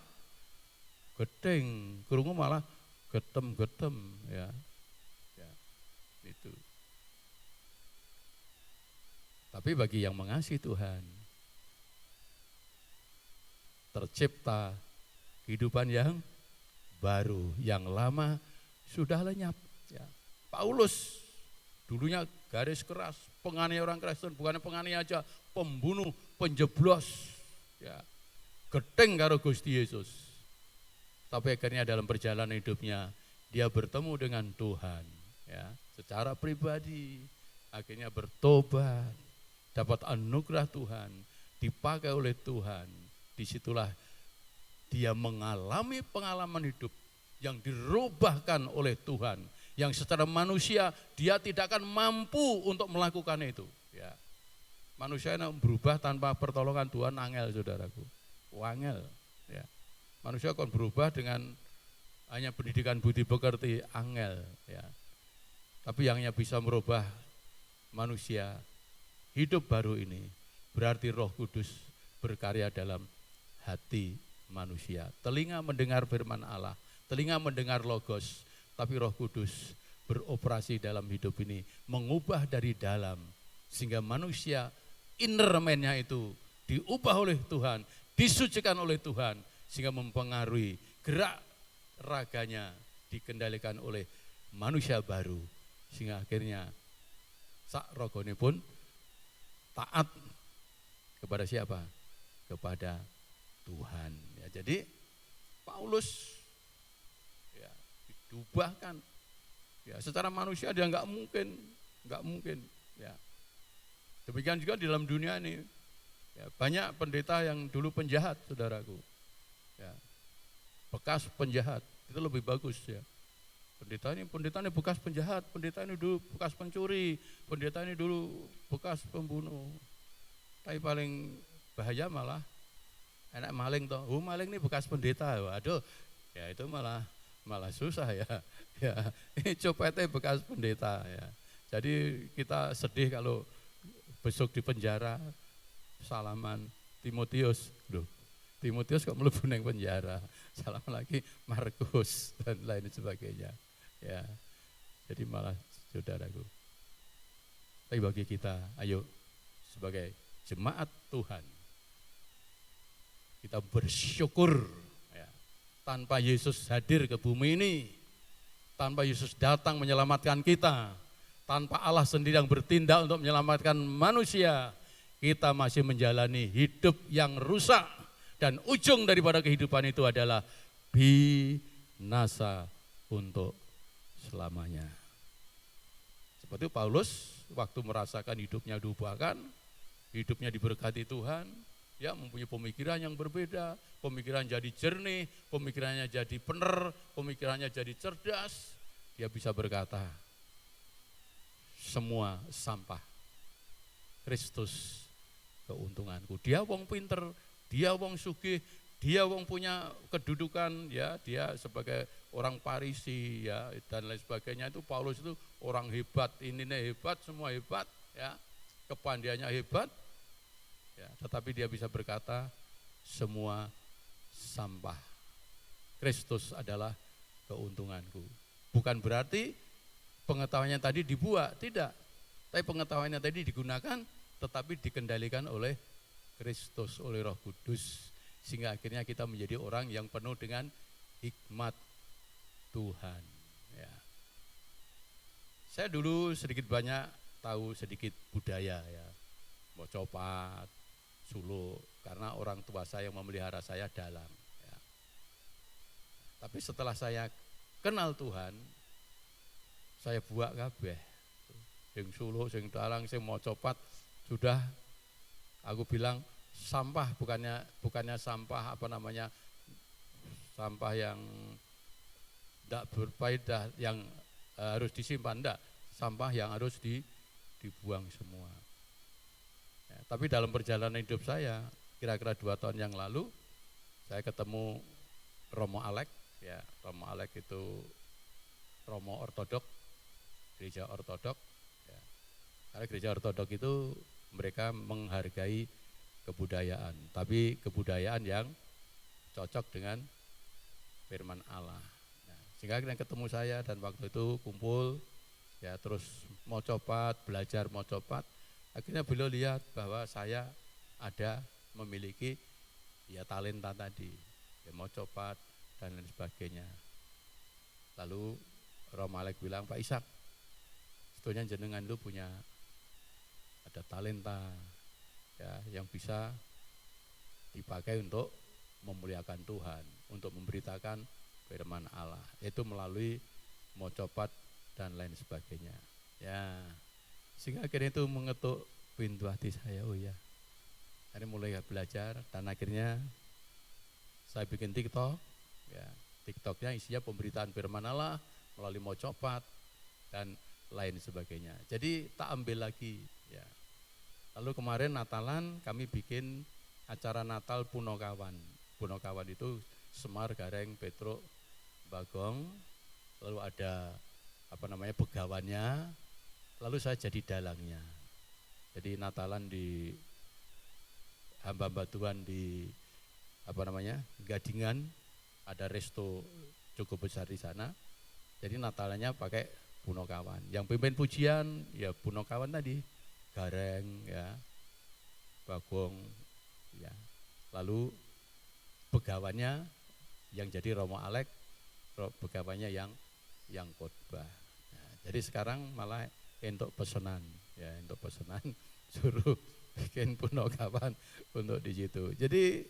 gedeng, krungu malah getem-getem. Ya. Ya, itu. Tapi bagi yang mengasihi Tuhan, tercipta kehidupan yang baru, yang lama sudah lenyap. Ya. Paulus dulunya garis keras, penganiaya orang Kristen, bukan penganiaya aja, pembunuh, penjeblos, ya, gedeng karo Gusti Yesus. Tapi akhirnya dalam perjalanan hidupnya dia bertemu dengan Tuhan, ya, secara pribadi, akhirnya bertobat, dapat anugerah Tuhan, dipakai oleh Tuhan. Disitulah dia mengalami pengalaman hidup yang dirubahkan oleh Tuhan, yang secara manusia dia tidak akan mampu untuk melakukan itu. Ya. Manusia yang berubah tanpa pertolongan Tuhan angel, saudaraku. Angel. Ya. Manusia akan berubah dengan hanya pendidikan budi pekerti, angel. Ya. Tapi yang bisa merubah manusia hidup baru ini berarti Roh Kudus berkarya dalam hati manusia. Telinga mendengar firman Allah, telinga mendengar logos, tapi Roh Kudus beroperasi dalam hidup ini, mengubah dari dalam, sehingga manusia inner man-nya itu diubah oleh Tuhan, disucikan oleh Tuhan, sehingga mempengaruhi gerak raganya dikendalikan oleh manusia baru, sehingga akhirnya sak rogone pun taat Kepada siapa? Kepada Tuhan. Ya, jadi Paulus ya, diubahkan. Ya, secara manusia dia nggak mungkin. Ya. Demikian juga di dalam dunia ini. Ya, banyak pendeta yang dulu penjahat, saudaraku. Ya, bekas penjahat itu lebih bagus ya. Pendeta ini bekas penjahat, pendeta ini dulu bekas pencuri, pendeta ini dulu bekas pembunuh. Tapi paling bahaya malah enak maling toh. Maling ini bekas pendeta. Waduh, ya itu malah susah ya. Ya, ini copetnya bekas pendeta ya. Jadi kita sedih kalau besok di penjara salaman Timotius. Loh, Timotius kok mlebu nang penjara. Salam lagi Markus dan lain sebagainya. Ya. Jadi malah saudaraku. Tapi bagi kita, ayo sebagai jemaat Tuhan kita bersyukur ya, tanpa Yesus hadir ke bumi ini, tanpa Yesus datang menyelamatkan kita, tanpa Allah sendiri yang bertindak untuk menyelamatkan manusia, kita masih menjalani hidup yang rusak dan ujung daripada kehidupan itu adalah binasa untuk selamanya. Seperti Paulus waktu merasakan hidupnya diubahkan, hidupnya diberkati Tuhan, ya mempunyai pemikiran yang berbeda, pemikiran jadi jernih, pemikirannya jadi benar, pemikirannya jadi cerdas. Dia bisa berkata, semua sampah, Kristus keuntunganku. Dia wong pinter, dia wong sugih, dia wong punya kedudukan, ya dia sebagai orang Parisi, ya dan lain sebagainya. Itu Paulus itu orang hebat, ininya hebat, semua hebat, ya kepandiannya hebat. Ya, tetapi dia bisa berkata semua sampah, Kristus adalah keuntunganku. Bukan berarti pengetahuannya tadi dibuat, tidak. Tapi pengetahuannya tadi digunakan, tetapi dikendalikan oleh Kristus, oleh Roh Kudus. Sehingga akhirnya kita menjadi orang yang penuh dengan hikmat Tuhan. Ya. Saya dulu sedikit banyak tahu sedikit budaya ya, Mocopat, Sulu, karena orang tua saya yang memelihara saya dalang. Ya. Tapi setelah saya kenal Tuhan, saya buat kabeh. Sing Sulu, sing dalang, sing Mocopat, sudah aku bilang sampah, bukannya sampah sampah yang tidak berfaedah, yang harus disimpan, enggak, sampah yang harus dibuang semua. Ya, tapi dalam perjalanan hidup saya, kira-kira 2 tahun yang lalu, saya ketemu Romo Alek, ya Romo Alek itu Romo Ortodok, gereja Ortodok. Ya. Karena gereja Ortodok itu mereka menghargai kebudayaan, tapi kebudayaan yang cocok dengan firman Allah. Nah, sehingga akhirnya ketemu saya dan waktu itu kumpul, ya terus mau copat, belajar mau copat. Akhirnya beliau lihat bahwa saya ada memiliki ya talenta tadi, ya mau copat dan lain sebagainya. Lalu Romo Alek bilang, Pak Ishak, sebetulnya jenengan itu punya ada talenta ya yang bisa dipakai untuk memuliakan Tuhan, untuk memberitakan firman Allah, yaitu melalui mocopat dan lain sebagainya. Ya, sehingga akhirnya itu mengetuk pintu hati saya. Oh ya, saya mulai belajar dan akhirnya saya bikin TikTok. Ya, TikToknya isinya pemberitaan firman Allah melalui mocopat dan lain sebagainya. Jadi tak ambil lagi. Ya. Lalu kemarin Natalan kami bikin acara Natal Punokawan. Punokawan itu Semar, Gareng, Petruk, Bagong. Lalu ada begawannya. Lalu saya jadi dalangnya. Jadi Natalan di hamba Tuhan di Gadingan, ada resto cukup besar di sana. Jadi Natalannya pakai Punokawan. Yang pimpin pujian ya Punokawan tadi, Gareng ya, Bagong ya. Lalu begawannya yang jadi Romo Alek, begawannya yang khotbah. Nah, jadi sekarang malah untuk pesanan suruh bikin punakawan untuk di situ. Jadi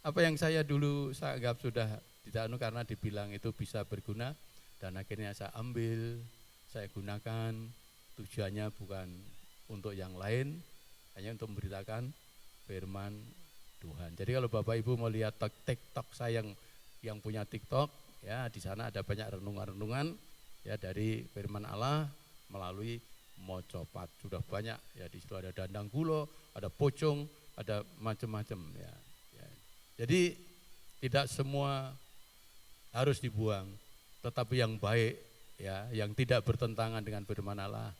apa yang saya dulu saya anggap sudah tidak karena dibilang itu bisa berguna, dan akhirnya saya ambil, saya gunakan, tujuannya bukan untuk yang lain, hanya untuk memberitakan firman Tuhan. Jadi kalau Bapak Ibu mau lihat TikTok saya yang punya TikTok, ya di sana ada banyak renungan-renungan ya dari firman Allah melalui mocopat. Sudah banyak ya, di situ ada dandang gulo, ada pocong, ada macam-macam ya. Jadi tidak semua harus dibuang, tetapi yang baik ya, yang tidak bertentangan dengan firman Allah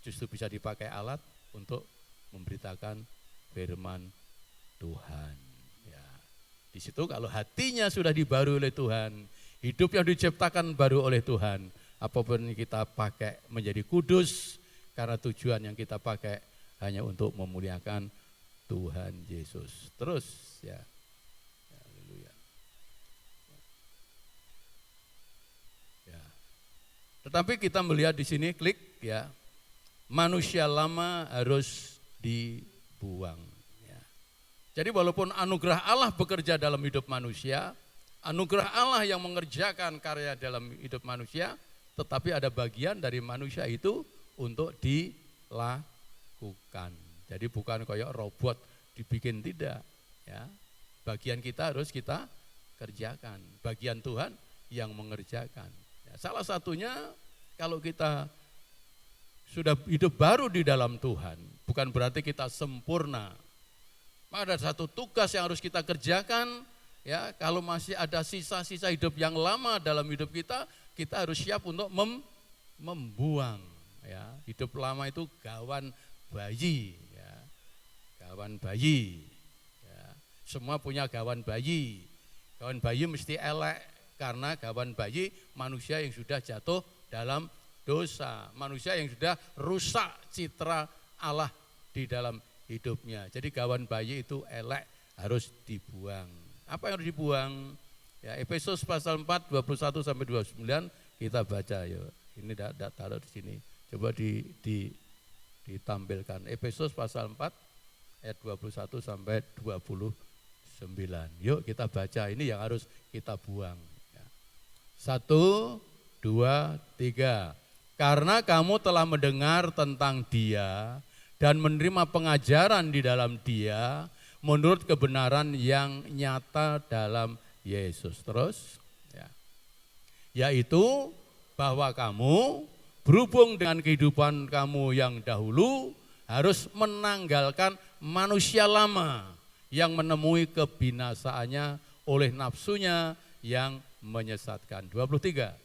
justru bisa dipakai alat untuk memberitakan firman Tuhan. Ya. Di situ kalau hatinya sudah dibarui oleh Tuhan, hidup yang diciptakan baru oleh Tuhan, apapun yang kita pakai menjadi kudus, karena tujuan yang kita pakai hanya untuk memuliakan Tuhan Yesus. Terus ya. Haleluya. Ya. Tetapi kita melihat di sini klik ya. Manusia lama harus dibuang. Ya. Jadi walaupun anugerah Allah bekerja dalam hidup manusia, anugerah Allah yang mengerjakan karya dalam hidup manusia, tetapi ada bagian dari manusia itu untuk dilakukan. Jadi bukan kayak robot dibikin, tidak. Ya. Bagian kita harus kita kerjakan. Bagian Tuhan yang mengerjakan. Ya. Salah satunya kalau kita sudah hidup baru di dalam Tuhan, bukan berarti kita sempurna. Ada satu tugas yang harus kita kerjakan, ya. Kalau masih ada sisa-sisa hidup yang lama dalam hidup kita, kita harus siap untuk membuang. Ya. Hidup lama itu gawan bayi, ya. Gawan bayi. Ya. Semua punya gawan bayi. Gawan bayi mesti elek, karena gawan bayi manusia yang sudah jatuh dalam dosa, manusia yang sudah rusak citra Allah di dalam hidupnya. Jadi gawan bayi itu elek, harus dibuang. Apa yang harus dibuang? Ya, Efesus pasal 4 21 sampai 29 kita baca yuk. Ini tidak taruh di sini. Coba ditampilkan. Efesus pasal 4 ayat 21 sampai 29. Yuk kita baca, ini yang harus kita buang. 1, 2, 3. Karena kamu telah mendengar tentang Dia dan menerima pengajaran di dalam Dia menurut kebenaran yang nyata dalam Yesus. Terus, ya. Yaitu bahwa kamu berhubung dengan kehidupan kamu yang dahulu harus menanggalkan manusia lama yang menemui kebinasaannya oleh nafsunya yang menyesatkan. 23.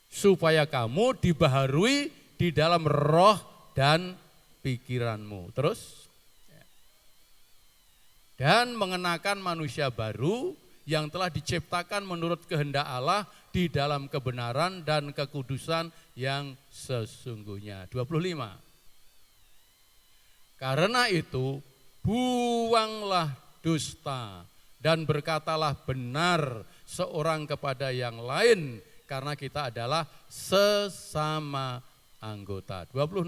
Supaya kamu dibaharui di dalam roh dan pikiranmu. Terus, dan mengenakan manusia baru yang telah diciptakan menurut kehendak Allah di dalam kebenaran dan kekudusan yang sesungguhnya. 25. Karena itu buanglah dusta dan berkatalah benar seorang kepada yang lain, karena kita adalah sesama anggota. 26.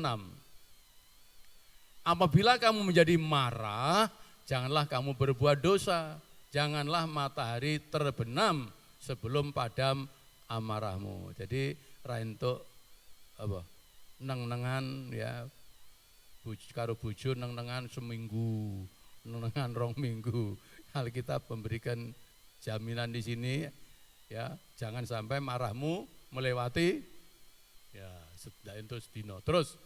Apabila kamu menjadi marah, janganlah kamu berbuat dosa. Janganlah matahari terbenam sebelum padam amarahmu. Jadi raintuk apa? Neng-nengan ya, karo bojo neng-nengan seminggu, neng-nengan 2 minggu. Alkitab memberikan jaminan di sini. Ya, jangan sampai marahmu melewati ya sedaya sedino. Terus,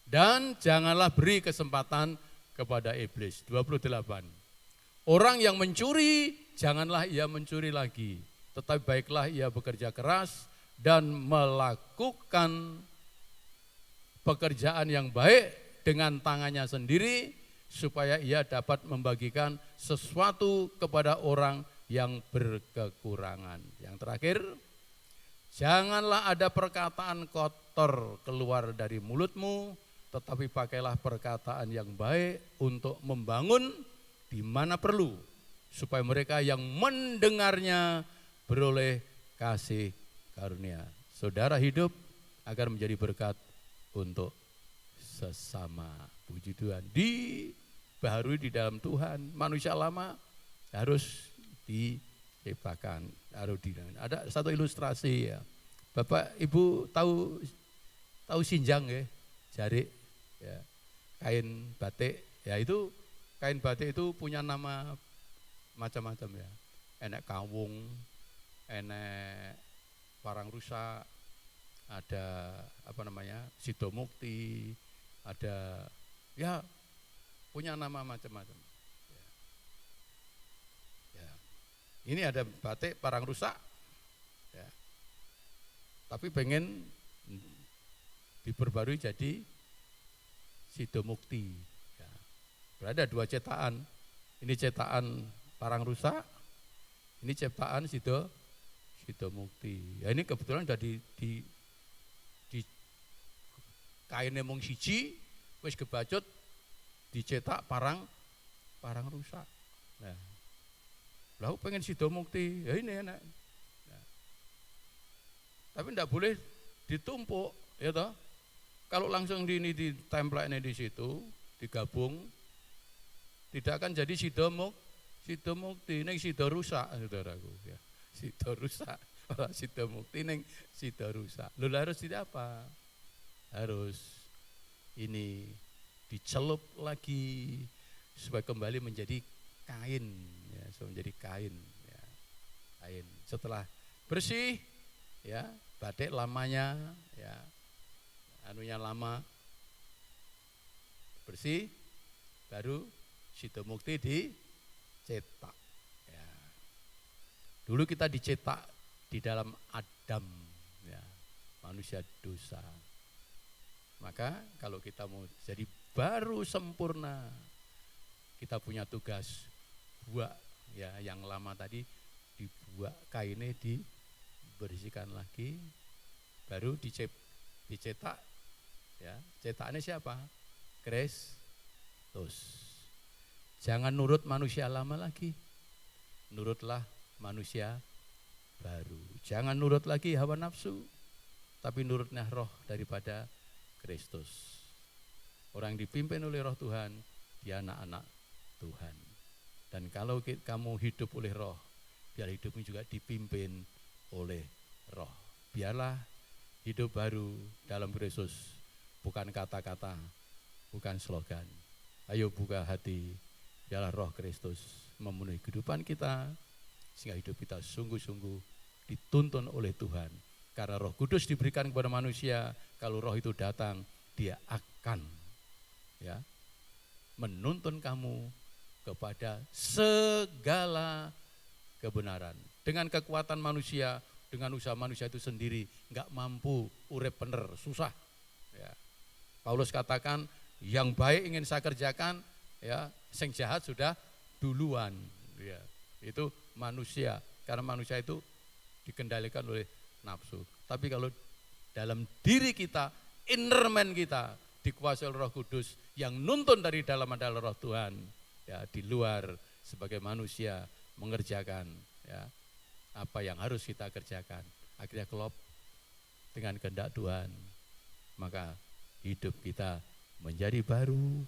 dan janganlah beri kesempatan kepada iblis. 28. Orang yang mencuri, janganlah ia mencuri lagi, tetapi baiklah ia bekerja keras dan melakukan pekerjaan yang baik dengan tangannya sendiri, supaya ia dapat membagikan sesuatu kepada orang yang berkekurangan. Yang terakhir, janganlah ada perkataan kotor keluar dari mulutmu, tetapi pakailah perkataan yang baik untuk membangun di mana perlu, supaya mereka yang mendengarnya beroleh kasih karunia. Saudara hidup agar menjadi berkat untuk sesama. Puji Tuhan. Dibaharui di dalam Tuhan. Manusia lama harus diciptakan. Ada satu ilustrasi ya. Bapak Ibu tahu sinjang ya, jarik ya, kain batik ya, itu kain batik itu punya nama macam-macam ya. Enek kawung, enek parang rusak, ada sidomukti, ada ya punya nama macam-macam. Ya. Ini ada batik parang rusak, ya. Tapi pengen diperbarui jadi sidomukti. Ya. Berada 2 cetakan. Ini cetakan parang rusak, ini cetakan sidomukti. Ya ini kebetulan udah di kainnya mung siji, wis kebacut dicetak parang rusak. Nah, lalu pengen sidomukti, ya ini enak. Nah, tapi tidak boleh ditumpuk, ya toh. Kalau langsung ditempleknya di situ, digabung, tidak akan jadi sidomukti, ini sido rusak, saudaraku. Ya. Sido rusak, sidomukti, ini sido rusak. Lalu harus tidak apa? Harus ini dicelup lagi supaya kembali menjadi kain, ya, supaya menjadi kain, ya, kain. Setelah bersih, ya, batik lamanya, ya, anunya lama, bersih, baru sidomukti dicetak. Ya. Dulu kita dicetak di dalam Adam, ya, manusia dosa. Maka kalau kita mau jadi baru sempurna, kita punya tugas buat ya yang lama tadi dibuat kainnya dibersihkan lagi, baru dicetak. Ya, cetakannya siapa? Kristus. Jangan nurut manusia lama lagi, nurutlah manusia baru. Jangan nurut lagi hawa nafsu, tapi nurutnya roh daripada Kristus. Orang yang dipimpin oleh roh Tuhan, dia anak-anak Tuhan. Dan kalau kamu hidup oleh roh, biar hidupmu juga dipimpin oleh roh. Biarlah hidup baru dalam Kristus, bukan kata-kata, bukan slogan. Ayo buka hati, biarlah roh Kristus memenuhi kehidupan kita, sehingga hidup kita sungguh-sungguh dituntun oleh Tuhan. Karena Roh Kudus diberikan kepada manusia, kalau roh itu datang, dia akan ya menuntun kamu kepada segala kebenaran. Dengan kekuatan manusia, dengan usaha manusia itu sendiri, enggak mampu urip bener, susah. Ya. Paulus katakan, yang baik ingin saya kerjakan, ya, sing jahat sudah duluan. Ya. Itu manusia, karena manusia itu dikendalikan oleh nafsu. Tapi kalau dalam diri kita, inner man kita dikuasai oleh Roh Kudus yang nuntun dari dalam adalah Roh Tuhan, ya, di luar sebagai manusia mengerjakan ya apa yang harus kita kerjakan, akhirnya klop dengan kehendak Tuhan, maka hidup kita menjadi baru,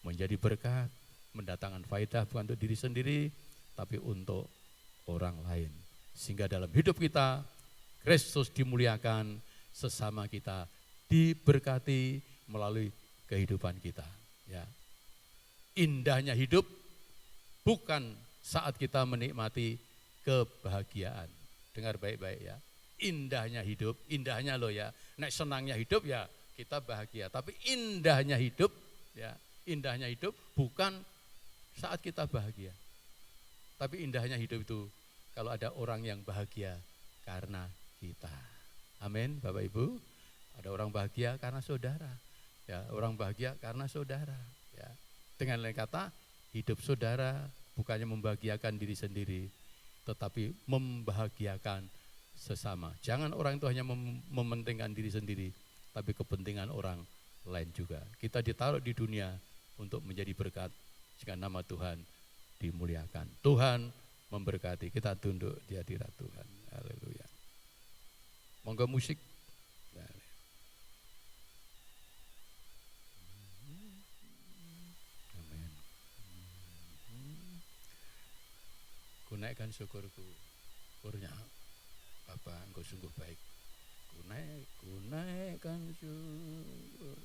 menjadi berkat, mendatangkan faedah bukan untuk diri sendiri tapi untuk orang lain, sehingga dalam hidup kita Kristus dimuliakan, sesama kita diberkati melalui kehidupan kita. Ya. Indahnya hidup bukan saat kita menikmati kebahagiaan. Dengar baik-baik ya. Indahnya hidup, indahnya loh ya. Nek senangnya hidup ya kita bahagia. Tapi indahnya hidup, ya, indahnya hidup bukan saat kita bahagia. Tapi indahnya hidup itu kalau ada orang yang bahagia karena kita. Amin, Bapak Ibu. Ada orang bahagia karena saudara. Ya, orang bahagia karena saudara. Ya. Dengan lain kata, hidup saudara bukannya membahagiakan diri sendiri, tetapi membahagiakan sesama. Jangan orang itu hanya mementingkan diri sendiri, tapi kepentingan orang lain juga. Kita ditaruh di dunia untuk menjadi berkat, jika nama Tuhan dimuliakan. Tuhan memberkati. Kita tunduk di hadirat Tuhan. Haleluya. Monggo musik. syukurku. Syukurnya Bapa, Engkau sungguh baik. Kunaikan syukur.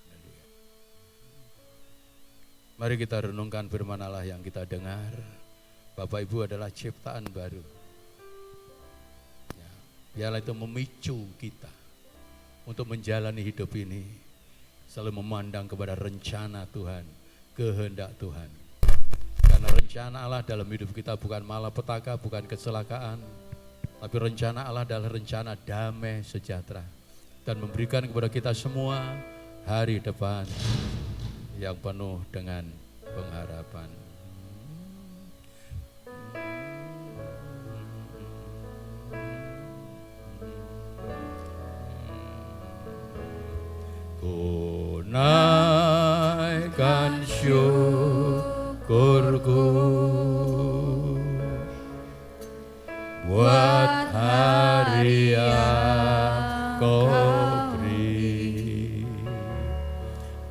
Haleluya. Mari kita renungkan firman Allah yang kita dengar. Bapak Ibu adalah ciptaan baru. Ya, biarlah itu memicu kita untuk menjalani hidup ini selalu memandang kepada rencana Tuhan, kehendak Tuhan. Karena rencana Allah dalam hidup kita bukan malapetaka, bukan kecelakaan, tapi rencana Allah adalah rencana damai sejahtera dan memberikan kepada kita semua hari depan yang penuh dengan pengharapan. Kunaikan syukurku buat hari yang Kau beri,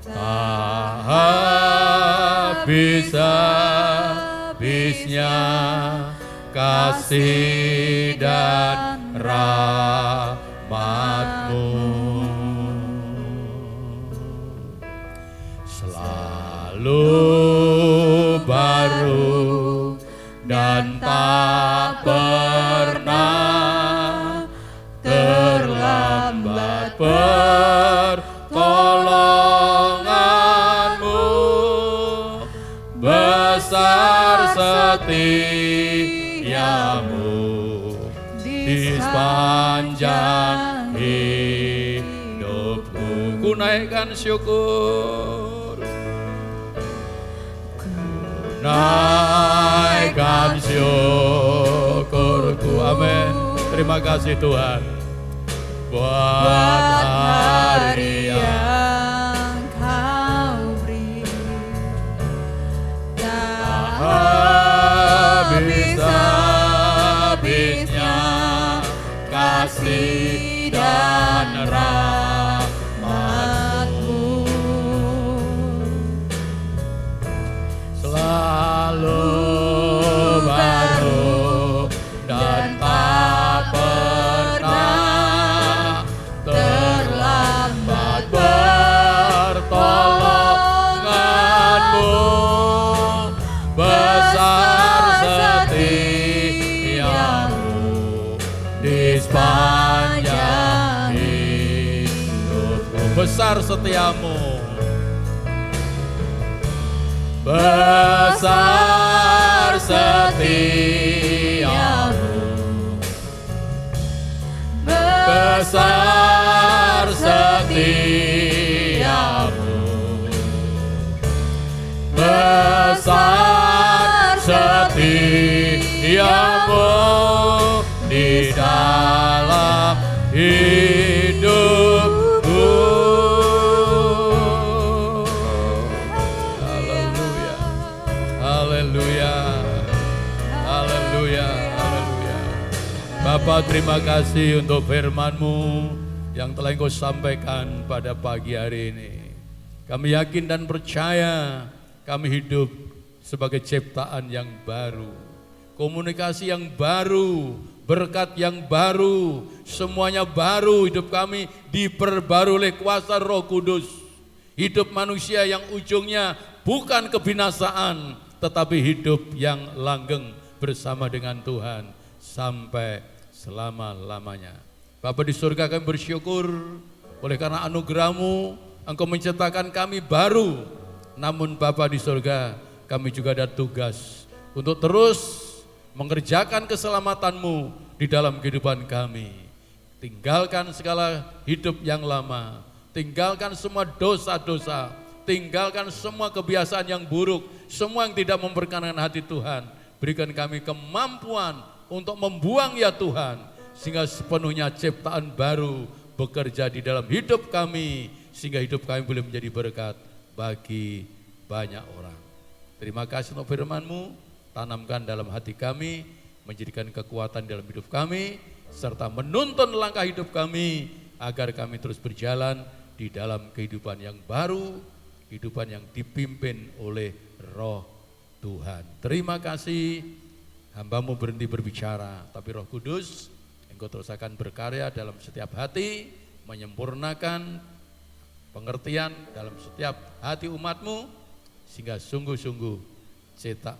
tak habis-habisnya kasih dan rahmat-Mu. Selalu baru dan tak pernah terlambat pertolongan-Mu, besar setia-Mu di sepanjang hidupku. Kunaikan syukur, naikkan syukurku. Amin. Terima kasih Tuhan buat hari yang Kau beri, tak habis-habisnya kasih dan rahmat-Mu. Selalu baru dan tak pernah terlambat pertolongan-Mu, besar setia-Mu di sepanjang hidupku. Besar setia-Mu, besar setia-Mu, besar setia-Mu, besar setia-Mu di dalam hidupku. Haleluya, haleluya, haleluya, haleluya. Bapa, terima kasih untuk firman-Mu yang telah Engkau sampaikan pada pagi hari ini. Kami yakin dan percaya kami hidup sebagai ciptaan yang baru, komunikasi yang baru, berkat yang baru, semuanya baru. Hidup kami diperbarui oleh kuasa Roh Kudus. Hidup manusia yang ujungnya bukan kebinasaan, tetapi hidup yang langgeng bersama dengan Tuhan sampai selama-lamanya. Bapa di surga, kami bersyukur oleh karena anugerah-Mu, Engkau menciptakan kami baru. Namun Bapa di surga, kami juga ada tugas untuk terus mengerjakan keselamatan-Mu di dalam kehidupan kami. Tinggalkan segala hidup yang lama, tinggalkan semua dosa-dosa, tinggalkan semua kebiasaan yang buruk, semua yang tidak memperkenan hati Tuhan. Berikan kami kemampuan untuk membuang ya Tuhan, sehingga sepenuhnya ciptaan baru bekerja di dalam hidup kami, sehingga hidup kami boleh menjadi berkat bagi banyak orang. Terima kasih untuk firman-Mu, tanamkan dalam hati kami, menjadikan kekuatan dalam hidup kami, serta menuntun langkah hidup kami, agar kami terus berjalan di dalam kehidupan yang baru, kehidupan yang dipimpin oleh Roh Tuhan. Terima kasih, hamba-Mu berhenti berbicara, tapi Roh Kudus Engkau terus akan berkarya dalam setiap hati, menyempurnakan pengertian dalam setiap hati umat-Mu, sehingga sungguh-sungguh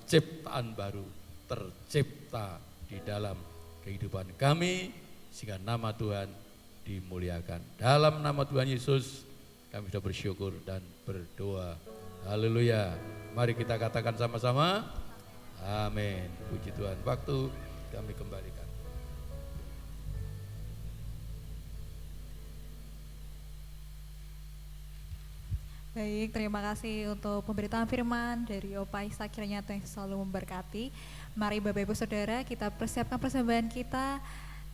ciptaan baru tercipta di dalam kehidupan kami, sehingga nama Tuhan dimuliakan. Dalam nama Tuhan Yesus kami sudah bersyukur dan berdoa. Haleluya. Mari kita katakan sama-sama, amin. Puji Tuhan. Waktu kami kembalikan. Baik, terima kasih untuk pemberitaan firman dari Opa Isa, kiranya Tuhan selalu memberkati. Mari Bapak Ibu Saudara, kita persiapkan persembahan kita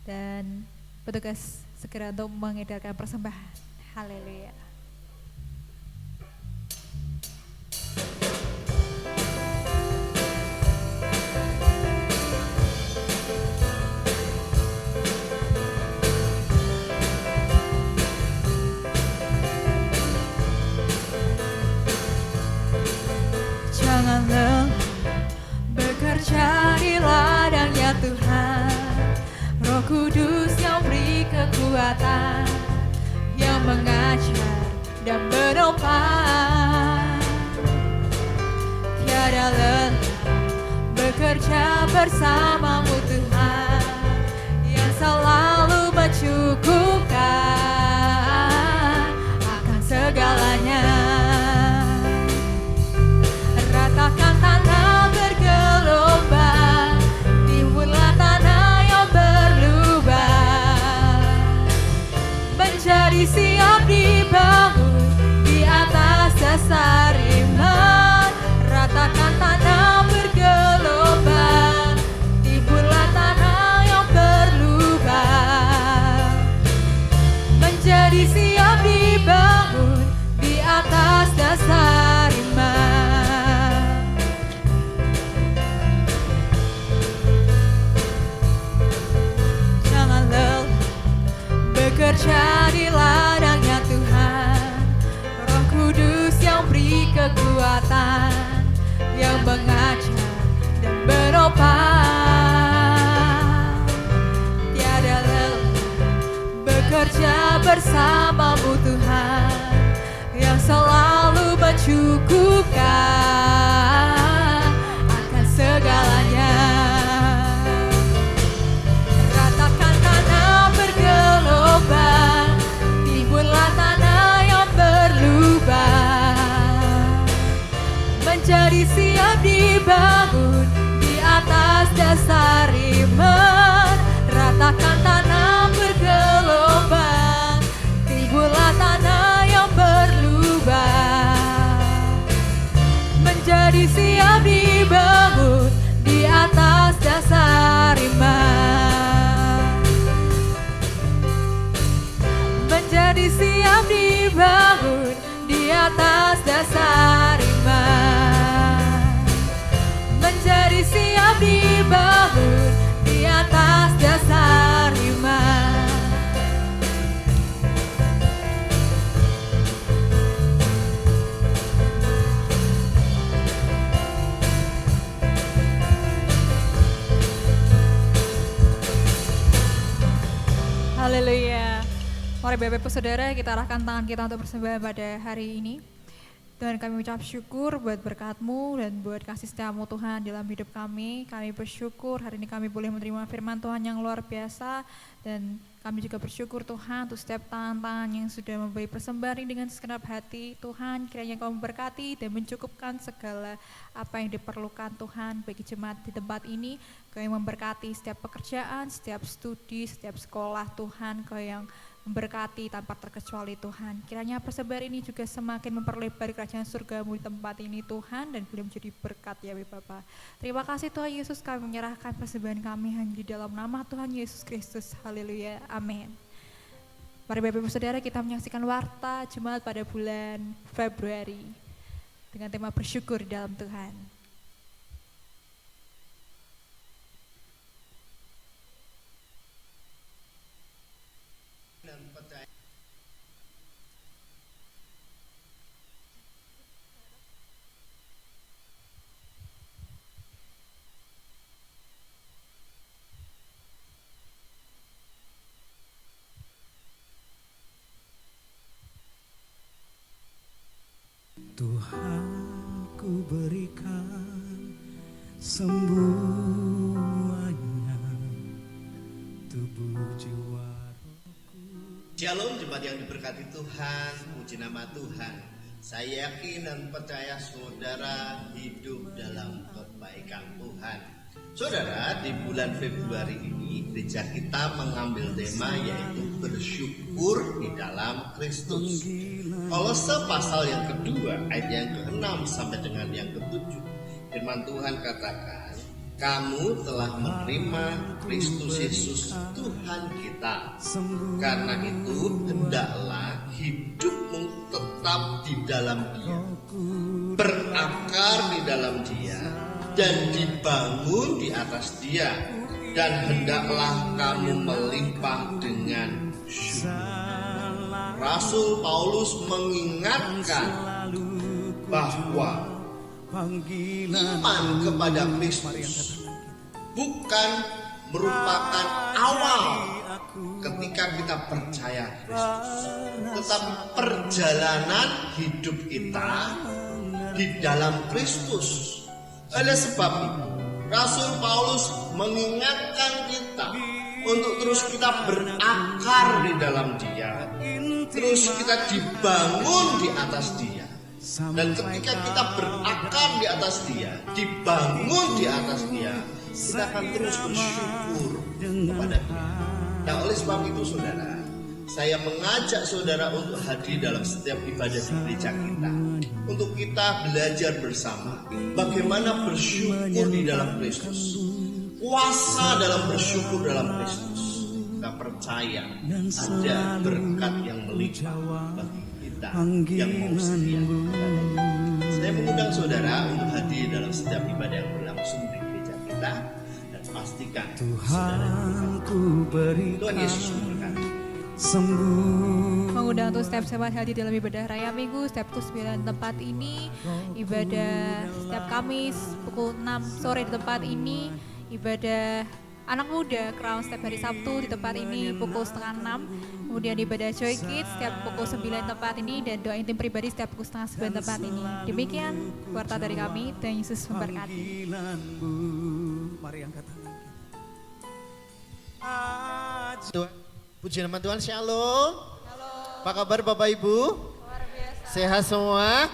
dan petugas segera untuk mengedarkan persembahan. Haleluya. Jangan lelah bekerja di ladangnya Tuhan, Roh Kudus yang beri kekuatan, yang mengajar dan menopang. Tiada lelah bekerja bersamamu Tuhan, yang selalu mencukupkan akan segalanya. Ratakan tanah bergelombang, timbullah tanah yang berlubang, menjadi siap dibangun di atas dasar iman. Ratakan tanah bergelombang, timbullah tanah yang berlubang, menjadi siap dibangun di atas dasar iman. Bekerja di ladangnya Tuhan, Roh Kudus yang beri kekuatan, yang mengajar dan menopang. Tiada lelah bekerja bersamamu Tuhan, yang selalu mencukupkan akan segalanya. Timbullah tanah yang berlubang, menjadi siap dibangun di atas dasar iman. Ratakan tanah bergelombang, timbullah tanah yang berlubang, menjadi siap dibangun di atas dasar iman. Menjadi siap dibangun di atas dasar iman, menjadi siap dibangun di atas dasar iman. Haleluya. Mari Bapak Ibu Saudara, kita arahkan tangan kita untuk bersembahan pada hari ini. Tuhan, kami ucap syukur buat berkat-Mu dan buat kasih setia-Mu Tuhan dalam hidup kami. Kami bersyukur hari ini kami boleh menerima firman Tuhan yang luar biasa, dan kami juga bersyukur Tuhan untuk setiap tangan-tangan yang sudah memberi persembahan ini dengan segenap hati. Tuhan, kiranya Kau memberkati dan mencukupkan segala apa yang diperlukan Tuhan bagi jemaat di tempat ini. Kau yang memberkati setiap pekerjaan, setiap studi, setiap sekolah Tuhan. Kau yang memberkati tanpa terkecuali Tuhan. Kiranya persembahan ini juga semakin memperlebar kerajaan surga-Mu di tempat ini Tuhan, dan boleh menjadi berkat ya Bapa. Terima kasih Tuhan Yesus, kami menyerahkan persembahan kami hanya di dalam nama Tuhan Yesus Kristus. Haleluya, amin. Mari Bapak Ibu Saudara, kita menyaksikan warta jemaat pada bulan Februari dengan tema bersyukur dalam Tuhan. berikan semuanya, tubuh jiwa. Shalom jemaat yang diberkati Tuhan, puji nama Tuhan. Saya yakin dan percaya saudara hidup dalam kebaikan Tuhan. Saudara, di bulan Februari ini gereja kita mengambil tema yaitu bersyukur di dalam Kristus. Kolose pasal yang kedua ayat yang ke-6 sampai dengan yang ke-7. Firman Tuhan katakan, kamu telah menerima Kristus Yesus Tuhan kita. Karena itu hendaklah hidupmu tetap di dalam Dia, berakar di dalam Dia, dan dibangun di atas Dia, dan hendaklah kamu melimpah dengan syukur. Rasul Paulus mengingatkan bahwa iman kepada Kristus bukan merupakan awal ketika kita percaya Kristus, tetapi perjalanan hidup kita di dalam Kristus. Oleh sebab itu, Rasul Paulus mengingatkan kita untuk terus kita berakar di dalam Dia, terus kita dibangun di atas Dia. Dan ketika kita berakar di atas Dia, dibangun di atas Dia, kita akan terus bersyukur kepada Dia. Nah, oleh sebab itu saudara, saya mengajak saudara untuk hadir dalam setiap ibadah di gereja kita, untuk kita belajar bersama bagaimana bersyukur di dalam Kristus, puasa dalam bersyukur dalam Kristus. Kita percaya ada berkat yang melimpah bagi kita yang mau setia. Saya mengundang saudara untuk hadir dalam setiap ibadah yang berlangsung di gereja kita, dan pastikan Tuhanku berikan Tuhan Yesus memberkati. Mengundang untuk setiap sahabat hadir dalam ibadah Raya Minggu setiap pukul 9 tempat ini, ibadah setiap Kamis pukul 6 sore di tempat ini, ibadah anak muda Crown setiap hari Sabtu di tempat ini pukul setengah 6, kemudian ibadah Joy Kids setiap pukul 9 tempat ini, dan doa intim pribadi setiap pukul setengah 9 tempat ini. Demikian kuartal dari kami, Tuhan Yesus memberkati. Mari angkat tangan Tuhan, puji nama Tuhan. Shalom. Apa kabar Bapak Ibu? Sehat semua?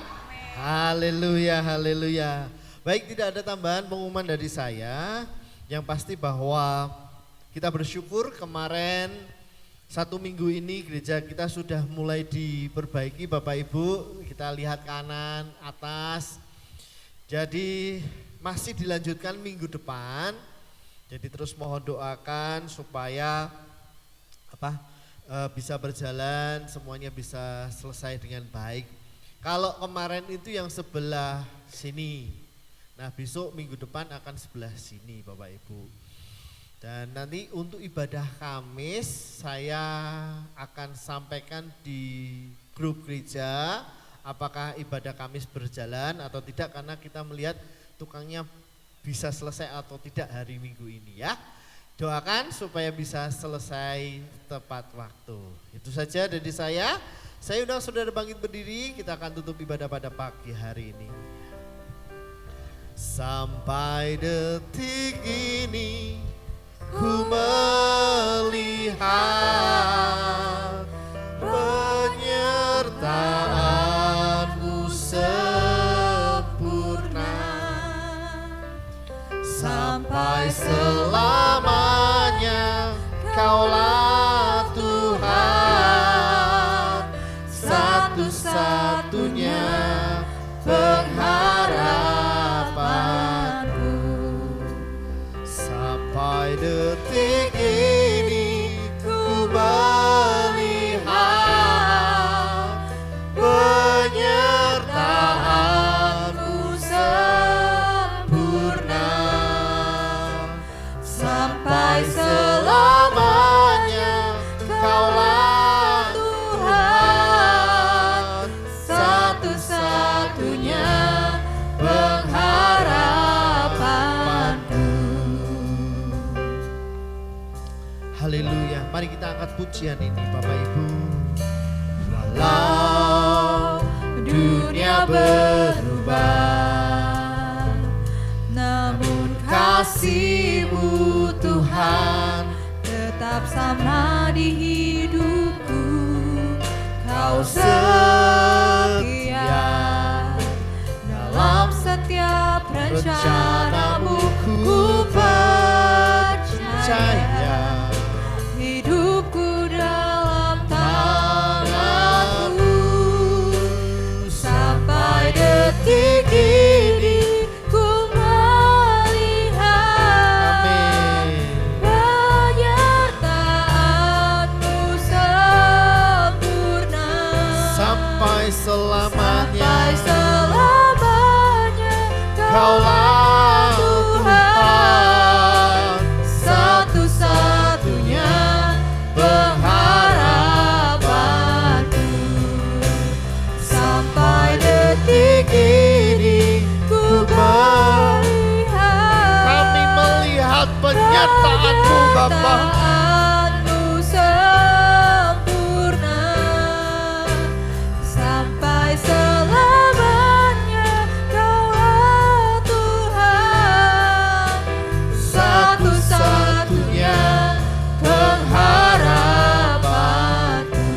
Haleluya, haleluya. Baik, tidak ada tambahan pengumuman dari saya. Yang pasti bahwa kita bersyukur kemarin 1 minggu ini gereja kita sudah mulai diperbaiki Bapak Ibu. Kita lihat kanan, atas. Jadi masih dilanjutkan minggu depan. Jadi terus mohon doakan supaya bisa berjalan, semuanya bisa selesai dengan baik. Kalau kemarin itu yang sebelah sini, nah besok minggu depan akan sebelah sini Bapak Ibu. Dan nanti untuk ibadah Kamis saya akan sampaikan di grup gereja apakah ibadah Kamis berjalan atau tidak, karena kita melihat tukangnya bisa selesai atau tidak hari Minggu ini ya. Doakan supaya bisa selesai tepat waktu. Itu saja dari saya. Saya undang saudara bangkit berdiri, kita akan tutup ibadah pada pagi hari ini. Sampai detik ini ku melihat penyertaan-Mu sempurna sampai selamanya. Kaulah Tuhan, satu-satunya pengharapanku. Sampai detik ini ku melihat penyertaan-Mu sempurna sampai selamanya. Kaulah Tuhan, satu-satunya pengharapanku. Haleluya. Mari kita angkat pujian ini Bapak Ibu. Walau dunia berubah, tetap sama di hidupku. Kau setia dalam setiap rencanamu. Ku percaya hidupku dalam tanganmu. Sampai detik ini ku melihat penyertaanmu sempurna. Sampai selamanya, Kaulah Tuhan, satu-satunya pengharapanku. Sampai detik ini ku melihat, kami melihat penyertaan-Mu Bapa. penyertaan-Mu sempurna. Sampai selamanya Kaulah Tuhan, satu-satunya pengharapanku.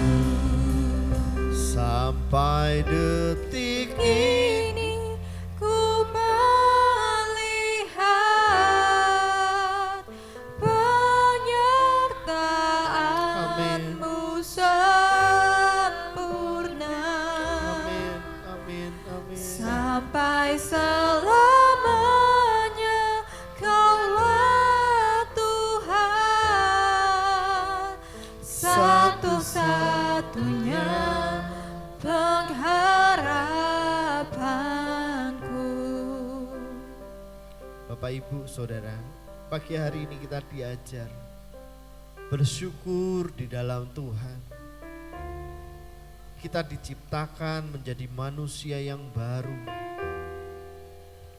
Sampai detik Ini ku melihat penyertaan-Mu sempurna. Amin, amin, amin. Sampai selamanya Kaulah Tuhan, satu-satunya pengharapanku. Bapak Ibu Saudara, pagi hari ini kita diajar bersyukur di dalam Tuhan. Kita diciptakan menjadi manusia yang baru.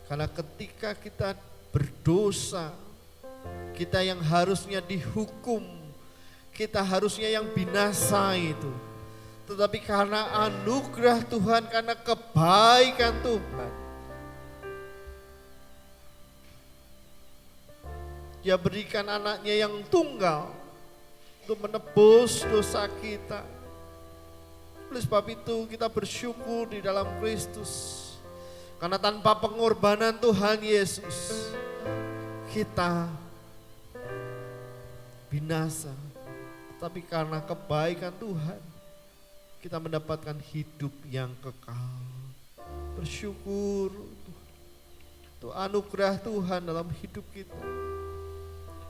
Karena ketika kita berdosa, kita yang harusnya dihukum, kita harusnya yang binasa itu. Tetapi karena anugerah Tuhan, karena kebaikan Tuhan, Dia berikan anaknya yang tunggal untuk menebus dosa kita. Oleh sebab itu kita bersyukur di dalam Kristus. Karena tanpa pengorbanan Tuhan Yesus, kita binasa. Tapi karena kebaikan Tuhan, kita mendapatkan hidup yang kekal. Bersyukur untuk anugerah Tuhan dalam hidup kita.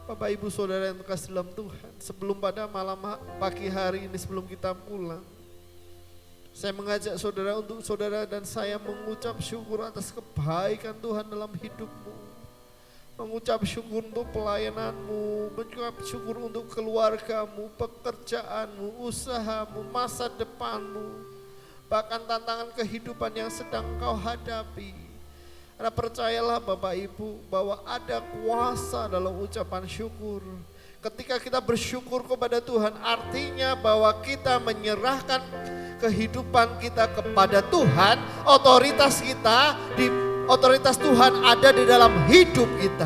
Bapak Ibu Saudara yang terkasih dalam Tuhan, sebelum pada malam pagi hari ini, sebelum kita pulang, saya mengajak saudara untuk saudara dan saya mengucap syukur atas kebaikan Tuhan dalam hidupmu. Mengucap syukur untuk pelayananmu, mengucap syukur untuk keluargamu, pekerjaanmu, usahamu, masa depanmu, bahkan tantangan kehidupan yang sedang kau hadapi. Karena percayalah Bapak Ibu bahwa ada kuasa dalam ucapan syukur. Ketika kita bersyukur kepada Tuhan, artinya bahwa kita menyerahkan kehidupan kita kepada Tuhan. Otoritas Tuhan ada di dalam hidup kita.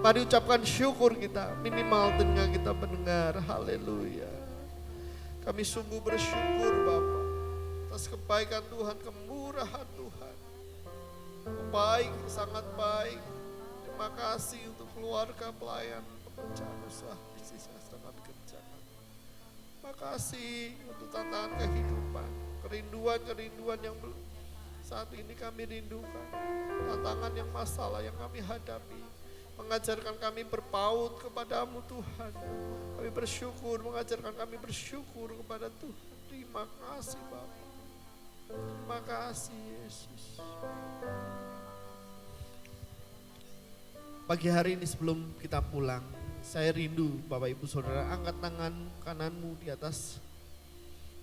Mari ucapkan syukur kita, minimal telinga kita mendengar. Haleluya. Kami sungguh bersyukur Bapa atas kebaikan Tuhan, kemurahan Tuhan. Baik, sangat baik. Terima kasih untuk keluarga pelayan pekerjaan usaha bisnis yang sedang kami kerjakan. Terima kasih untuk tantangan kehidupan, kerinduan yang saat ini kami rindukan. Tantangan yang masalah yang kami hadapi, mengajarkan kami berpaut kepadamu Tuhan. Kami bersyukur, mengajarkan kami bersyukur kepada Tuhan. Terima kasih Bapa. Terima kasih Yesus. Pagi hari ini sebelum kita pulang, saya rindu Bapak Ibu Saudara, angkat tangan kananmu di atas,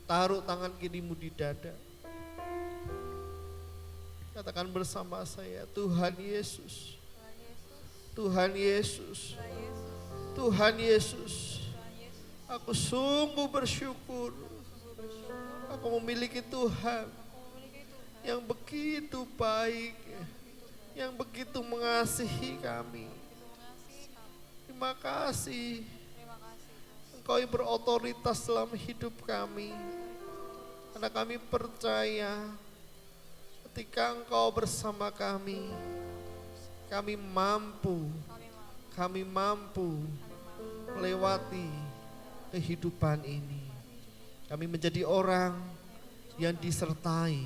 taruh tangan kirimu di dada. Katakan bersama saya, Tuhan Yesus, Tuhan Yesus, Tuhan Yesus, aku sungguh bersyukur. Aku memiliki Tuhan yang begitu baik, yang begitu mengasihi kami. Terima kasih yang berotoritas dalam hidup kami. Karena kami percaya ketika Engkau bersama kami mampu melewati kehidupan ini. Kami menjadi orang yang disertai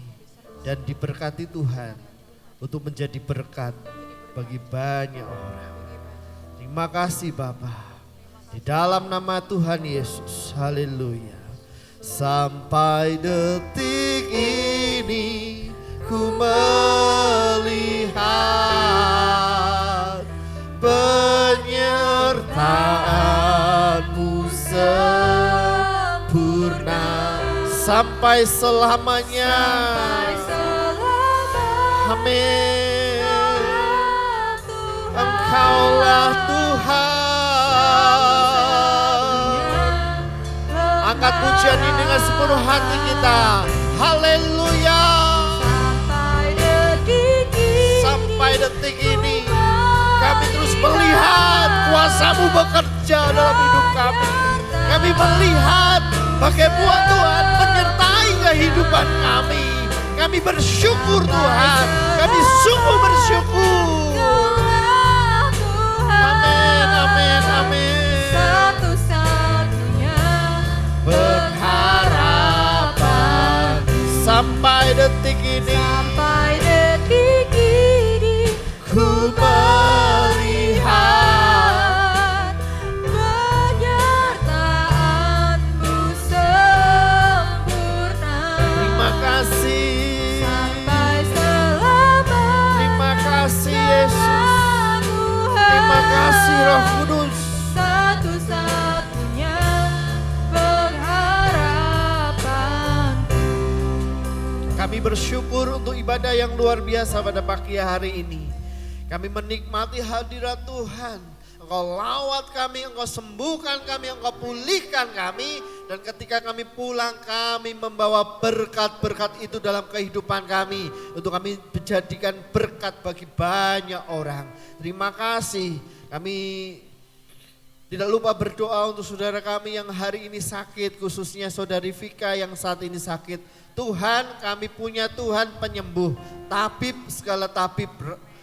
dan diberkati Tuhan untuk menjadi berkat bagi banyak orang. Terima kasih Bapa. Di dalam nama Tuhan Yesus, haleluya. Sampai detik ini ku melihat penyertaan-Mu sempurna sampai selamanya. Amin. Engkaulah Tuhan. Angkat pujian ini dengan sepenuh hati kita. Haleluya. Sampai detik ini kami terus melihat kuasa-Mu bekerja dalam hidup kami. Kami melihat bagaimana Tuhan menyertai kehidupan kami. Kami bersyukur Tuhan. Kami sungguh bersyukur. Amin, amin, amin. Satu-satunya Pengharapan sampai detik ini. Ku melihat penyertaan-Mu sempurna. Terima kasih. Sampai selamanya. Terima kasih Yesus. Terima kasih Roh Kudus. Satu-satunya pengharapan. Kami bersyukur untuk ibadah yang luar biasa pada pagi hari ini. Kami menikmati hadirat Tuhan. Engkau lawat kami, Engkau sembuhkan kami, Engkau pulihkan kami. Dan ketika kami pulang, kami membawa berkat-berkat itu dalam kehidupan kami. Untuk kami menjadikan berkat bagi banyak orang. Terima kasih. Kami tidak lupa berdoa untuk saudara kami yang hari ini sakit. Khususnya saudari Vika yang saat ini sakit. Tuhan, kami punya Tuhan penyembuh. Tabib segala tabib,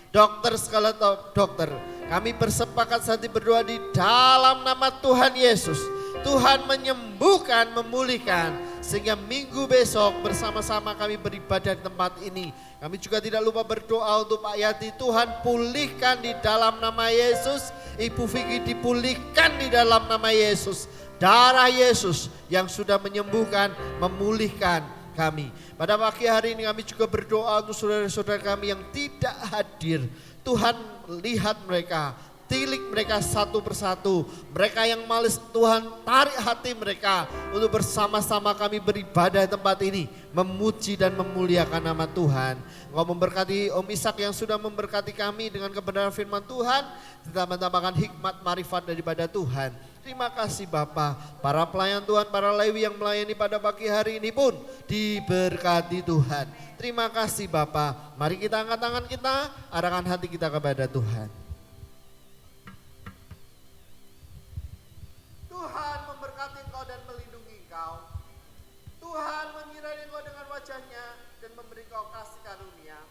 dokter segala dokter. Kami bersepakat saat ini berdoa di dalam nama Tuhan Yesus. Tuhan menyembuhkan, memulihkan. Sehingga minggu besok bersama-sama kami beribadah di tempat ini. Kami juga tidak lupa berdoa untuk Pak Yati. Tuhan pulihkan di dalam nama Yesus. Ibu Vicky dipulihkan di dalam nama Yesus. Darah Yesus yang sudah menyembuhkan, memulihkan kami. Pada pagi hari ini kami juga berdoa untuk saudara-saudara kami yang tidak hadir. Tuhan lihat mereka, tilik mereka satu persatu. Mereka yang malas, Tuhan tarik hati mereka untuk bersama-sama kami beribadah di tempat ini. Memuji dan memuliakan nama Tuhan. Engkau memberkati Om Ishak yang sudah memberkati kami dengan kebenaran firman Tuhan. Ditambah-tambahkan hikmat marifat daripada Tuhan. Terima kasih Bapa. Para pelayan Tuhan, para Lewi yang melayani pada pagi hari ini pun diberkati Tuhan. Terima kasih Bapa. Mari kita angkat tangan kita, arahkan hati kita kepada Tuhan. Tuhan memberkati engkau dan melindungi engkau. Tuhan menyinari engkau dengan wajahnya dan memberi engkau kasih karunia.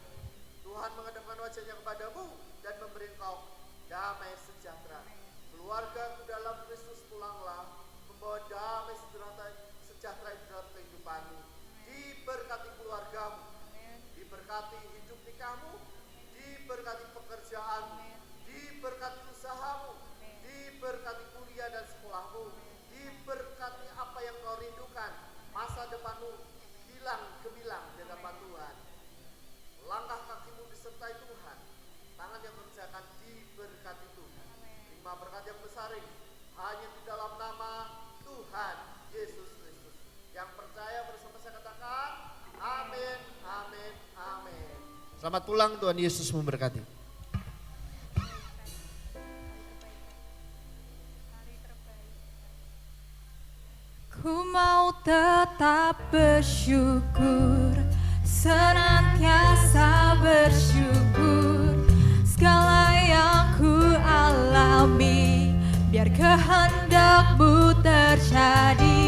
Tuhan menghadapkan wajahnya kepadamu dan memberi engkau damai sejahtera. Keluarga dalam Kristus pulanglah, membawa damai sejahtera di dalam kehidupanmu. Diberkati keluargamu, diberkati hidup nikahmu, diberkati pekerjaanmu, diberkati usahamu, diberkati kuliah dan sekolahmu, diberkati apa yang kau rindukan. Masa depanmu hilang gemilang di hadapan Tuhan. Langkah kakimu disertai Tuhan, tangan yang mengerjakan diberkati Tuhan. Terima berkat yang besar ini hanya di dalam nama Tuhan Yesus Kristus. Yang percaya bersama saya katakan amin, amin, amin. Selamat pulang, Tuhan Yesus memberkati. Ku mau tetap bersyukur, senantiasa bersyukur. Segala yang ku alami biar kehendakmu terjadi.